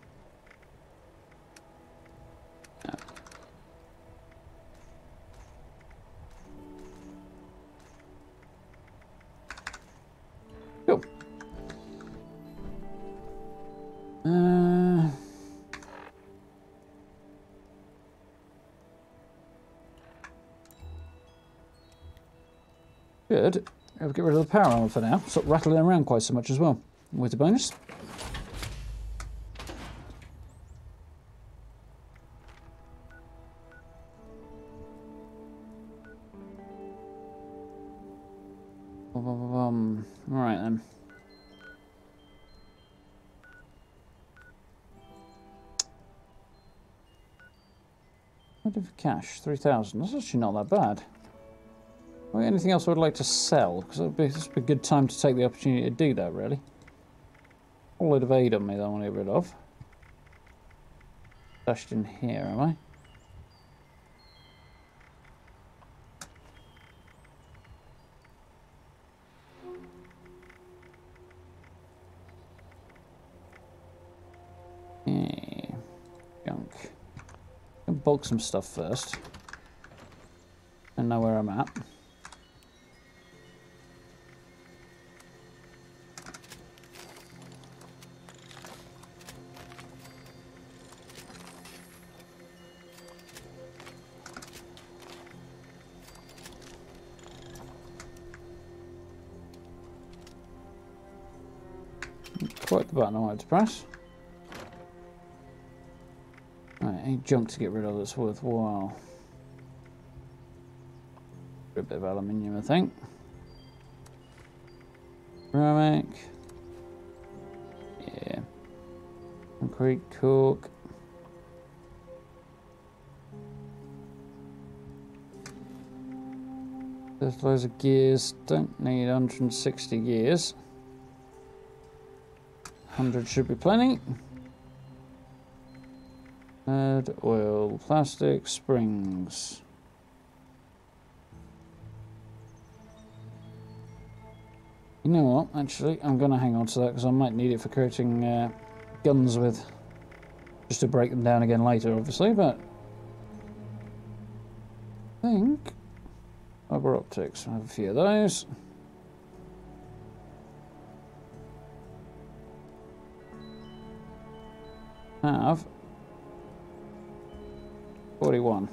Good. I'll get rid of the power armor for now. Stop rattling around quite so much as well. With the bonus. Alright then. What do for cash? 3,000. That's actually not that bad. Anything else I would like to sell? Because this would be a good time to take the opportunity to do that, really. A load of aid on me that I want to get rid of. Stashed in here, am I? Yeah. Junk. I'll bulk some stuff first. And know where I'm at. Quite the button I wanted to press. Right, any junk to get rid of that's worthwhile. A bit of aluminium, I think. Ceramic. Yeah. Concrete, cork. There's loads of gears. Don't need 160 gears. 100 should be plenty. Add oil, plastic, springs. You know what, actually, I'm going to hang on to that because I might need it for creating guns with. Just to break them down again later, obviously, but I think fiber optics, I have a few of those. Have 41.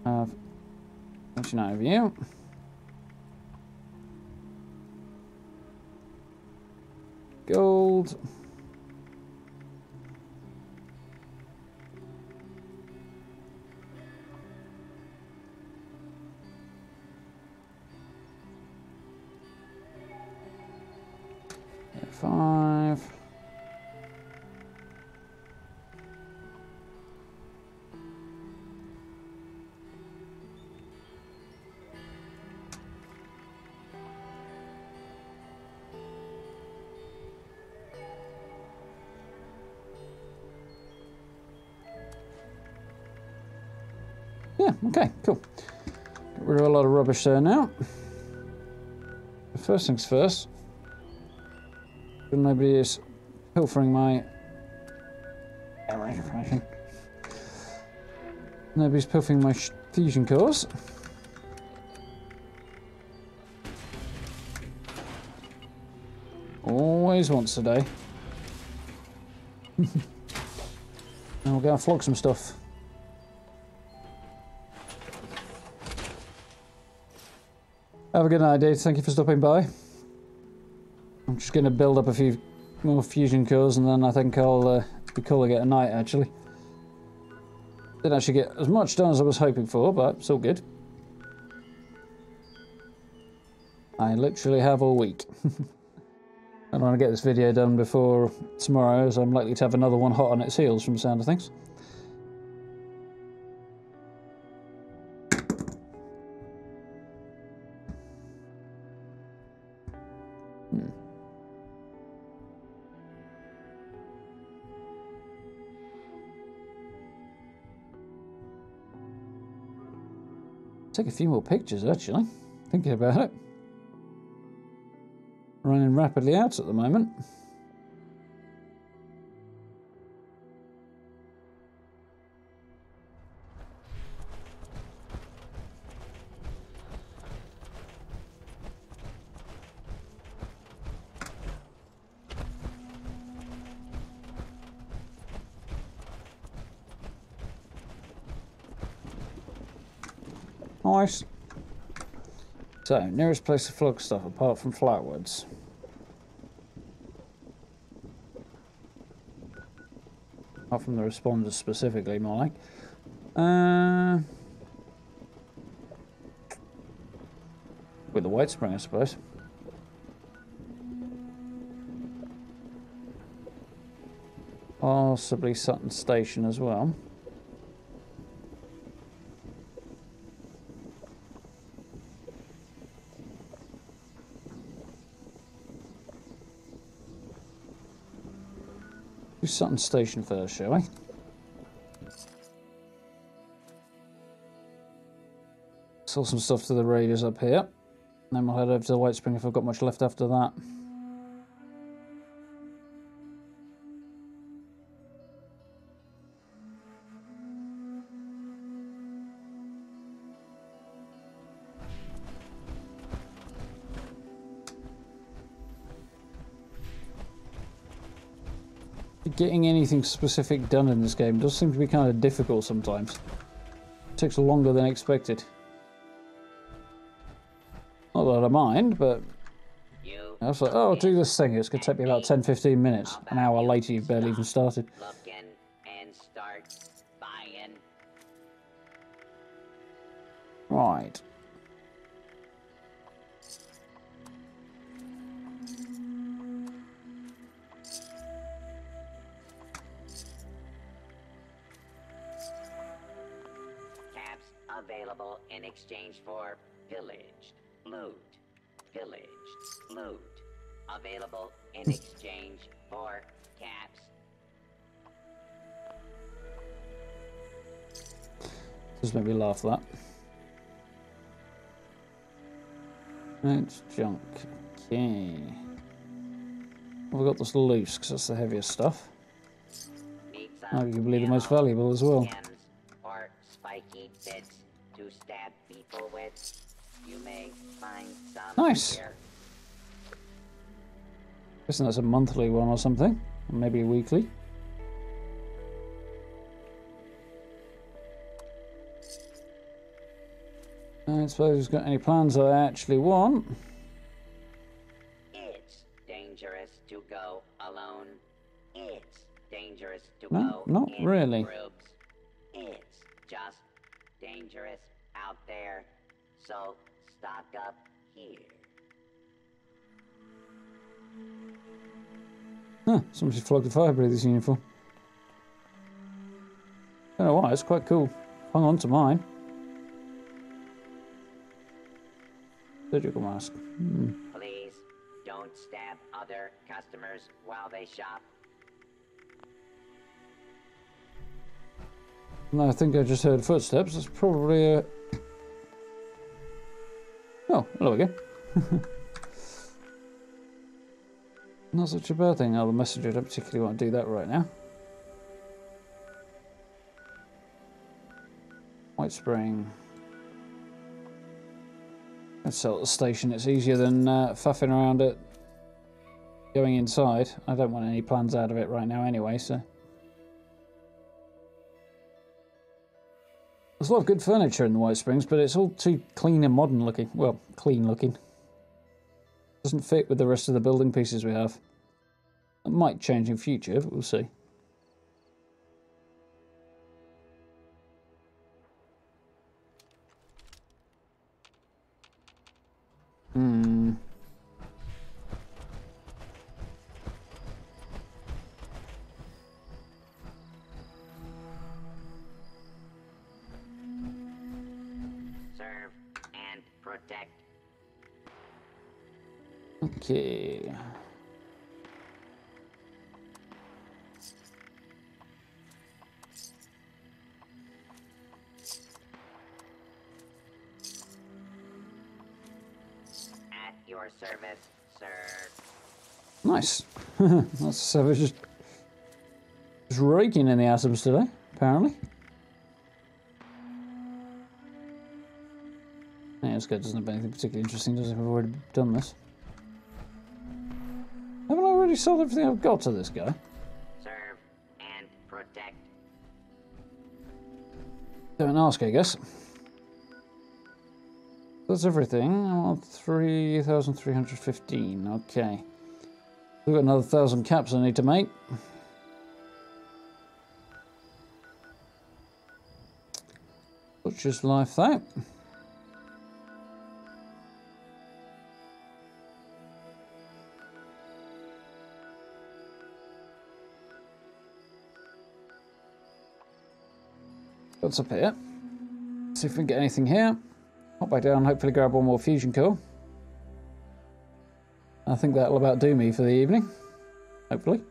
Have 29 of you. Gold. Five. Yeah, okay, cool. Get rid of a lot of rubbish there now. First things first. Nobody is pilfering my information. Nobody's pilfering my fusion cores. Always once a day. And we'll go and flog some stuff. Have a good night, dude. Thank you for stopping by. I'm just going to build up a few more fusion cores and then I think I'll be calling it a night, actually. Didn't actually get as much done as I was hoping for, but it's all good. I literally have all week. I want to get this video done before tomorrow, as I'm likely to have another one hot on its heels from the sound of things. Take a few more pictures, actually, thinking about it. Running rapidly out at the moment. Nice. So, nearest place to flog stuff apart from Flatwoods. Apart from the responders specifically, more like. With the White Spring, I suppose. Possibly Sutton Station as well. Do Sutton Station first, shall we? Sell some stuff to the raiders up here. And then we'll head over to the White Spring if I've got much left after that. Getting anything specific done in this game does seem to be kind of difficult sometimes. It takes longer than expected. Not that I mind, but I was like, oh, I'll do this thing. It's going to take me about 10-15 minutes. An hour later, you've barely even started. Right. Available in exchange for pillaged loot. Pillaged loot. Available in exchange for caps. Just made me laugh, that. It's junk. Okay. Well, we got this loose because that's the heaviest stuff. Arguably the most valuable as well. Or spiky bits to stab people with. You may find some nice. Here. Guessing that's a monthly one or something, or maybe a weekly. I suppose he's got any plans I actually want. It's dangerous to go alone. It's dangerous to No, go not in really. groups. It's just dangerous out there. So stock up here. Huh, somebody flogged a fire breather's uniform. I don't know why, it's quite cool. Hung on to mine. Surgical mask. Please don't stab other customers while they shop. No, I think I just heard footsteps. It's probably a... Oh, hello again. Not such a bad thing. Oh, the messenger, I don't particularly want to do that right now. White Spring. Let's sell at the station. It's easier than faffing around it going inside. I don't want any plans out of it right now anyway, so... There's a lot of good furniture in the White Springs, but it's all too clean and modern looking. Well, clean looking. Doesn't fit with the rest of the building pieces we have. It might change in future, but we'll see. Serve and protect. Okay. At your service, sir. Nice. That's savage. Just raking in the atoms today, apparently. Yeah, this guy doesn't have anything particularly interesting, does he? We've already done this. Haven't I already sold everything I've got to this guy? Serve and protect. Don't ask, I guess. That's everything. I want 3,315. Okay. We've got another 1,000 caps I need to make. Butcher's life, though. What's up here? See if we can get anything here. Hop back down, hopefully grab one more fusion core. I think that'll about do me for the evening. Hopefully.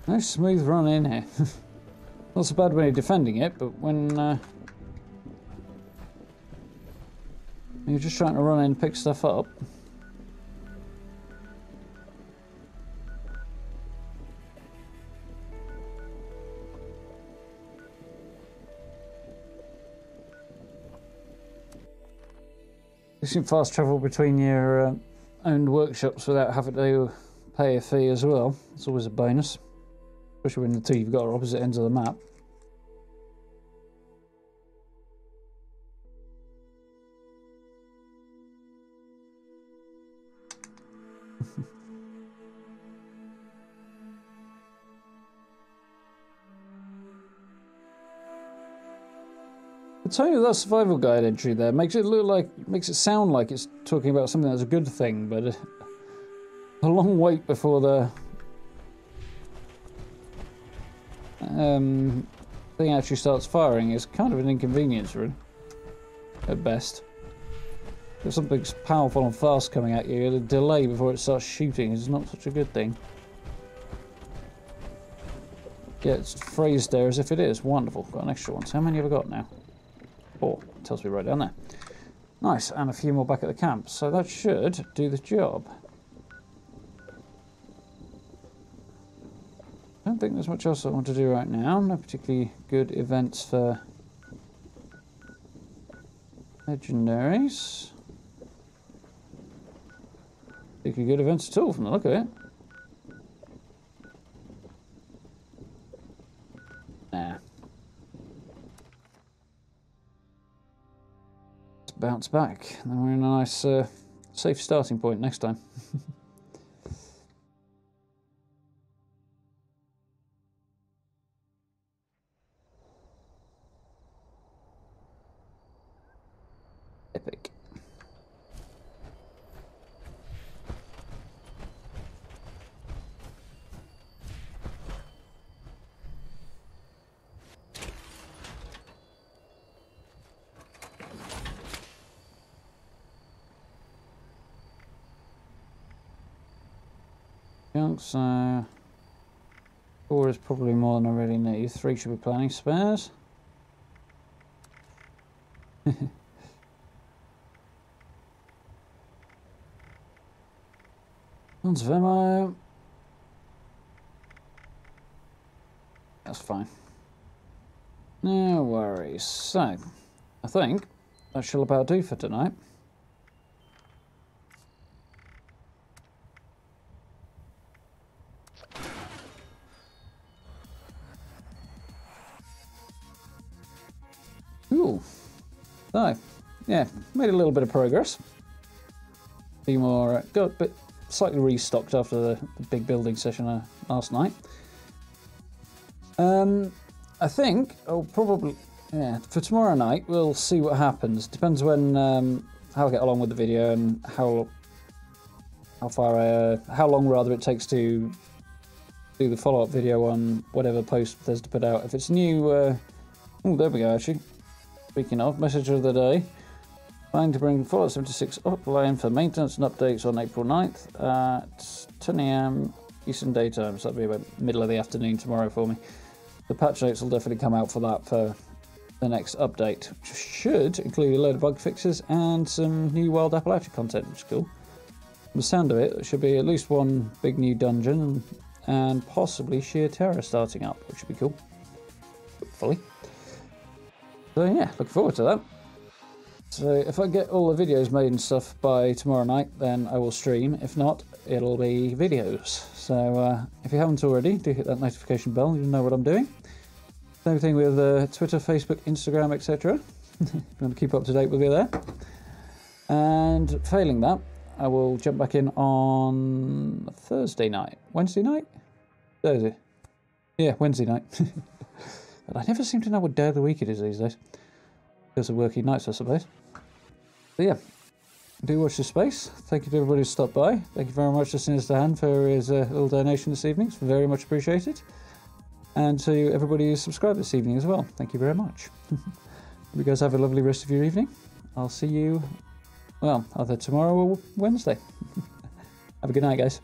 Nice smooth run in here. Not so bad when you're defending it, but when you're just trying to run in and pick stuff up. You can fast travel between your owned workshops without having to pay a fee as well. It's always a bonus. Especially when the two you've got are opposite ends of the map. The tone of that survival guide entry there makes it sound like it's talking about something that's a good thing, but a long wait before the thing actually starts firing is kind of an inconvenience, really, at best. If something's powerful and fast coming at you, a delay before it starts shooting is not such a good thing. Yeah, it's phrased there as if it is. Wonderful. Got an extra one. So how many have I got now? 4. Tells me right down there. Nice, and a few more back at the camp. So that should do the job. I don't think there's much else I want to do right now. No particularly good events for legendaries. Particularly good events at all from the look of it. Nah. Let's bounce back. Then we're in a nice safe starting point next time. Epic. So 4 is probably more than I really need. 3 should be plenty. Spares. Tons of ammo. That's fine. No worries. So, I think that shall about do for tonight. Ooh. So, yeah, made a little bit of progress. A few more, got a bit slightly restocked after the big building session last night. I think I'll probably, yeah, for tomorrow night we'll see what happens. Depends when how I get along with the video and how long rather it takes to do the follow-up video on whatever post there's to put out. If it's new, oh, there we go. Actually, speaking of message of the day. Planning to bring Fallout 76 offline for maintenance and updates on April 9th at 10 a.m. Eastern Daytime, so that'll be about middle of the afternoon tomorrow for me. The patch notes will definitely come out for that for the next update, which should include a load of bug fixes and some new Wild Appalachia content, which is cool. From the sound of it, there should be at least one big new dungeon and possibly sheer terror starting up, which would be cool. Hopefully. So yeah, looking forward to that. So if I get all the videos made and stuff by tomorrow night, then I will stream. If not, it'll be videos. So if you haven't already, do hit that notification bell. You know what I'm doing. Same thing with Twitter, Facebook, Instagram, etc. If you want to keep up to date with me there. And failing that, I will jump back in on Thursday night. Wednesday night? Thursday. Yeah, Wednesday night. But I never seem to know what day of the week it is these days. Because of working nights, I suppose. But yeah, do watch this space. Thank you to everybody who stopped by. Thank you very much to Sinister Hand for his little donation this evening. It's very much appreciated. And to everybody who subscribed this evening as well. Thank you very much. Hope you guys have a lovely rest of your evening. I'll see you, well, either tomorrow or Wednesday. Have a good night, guys.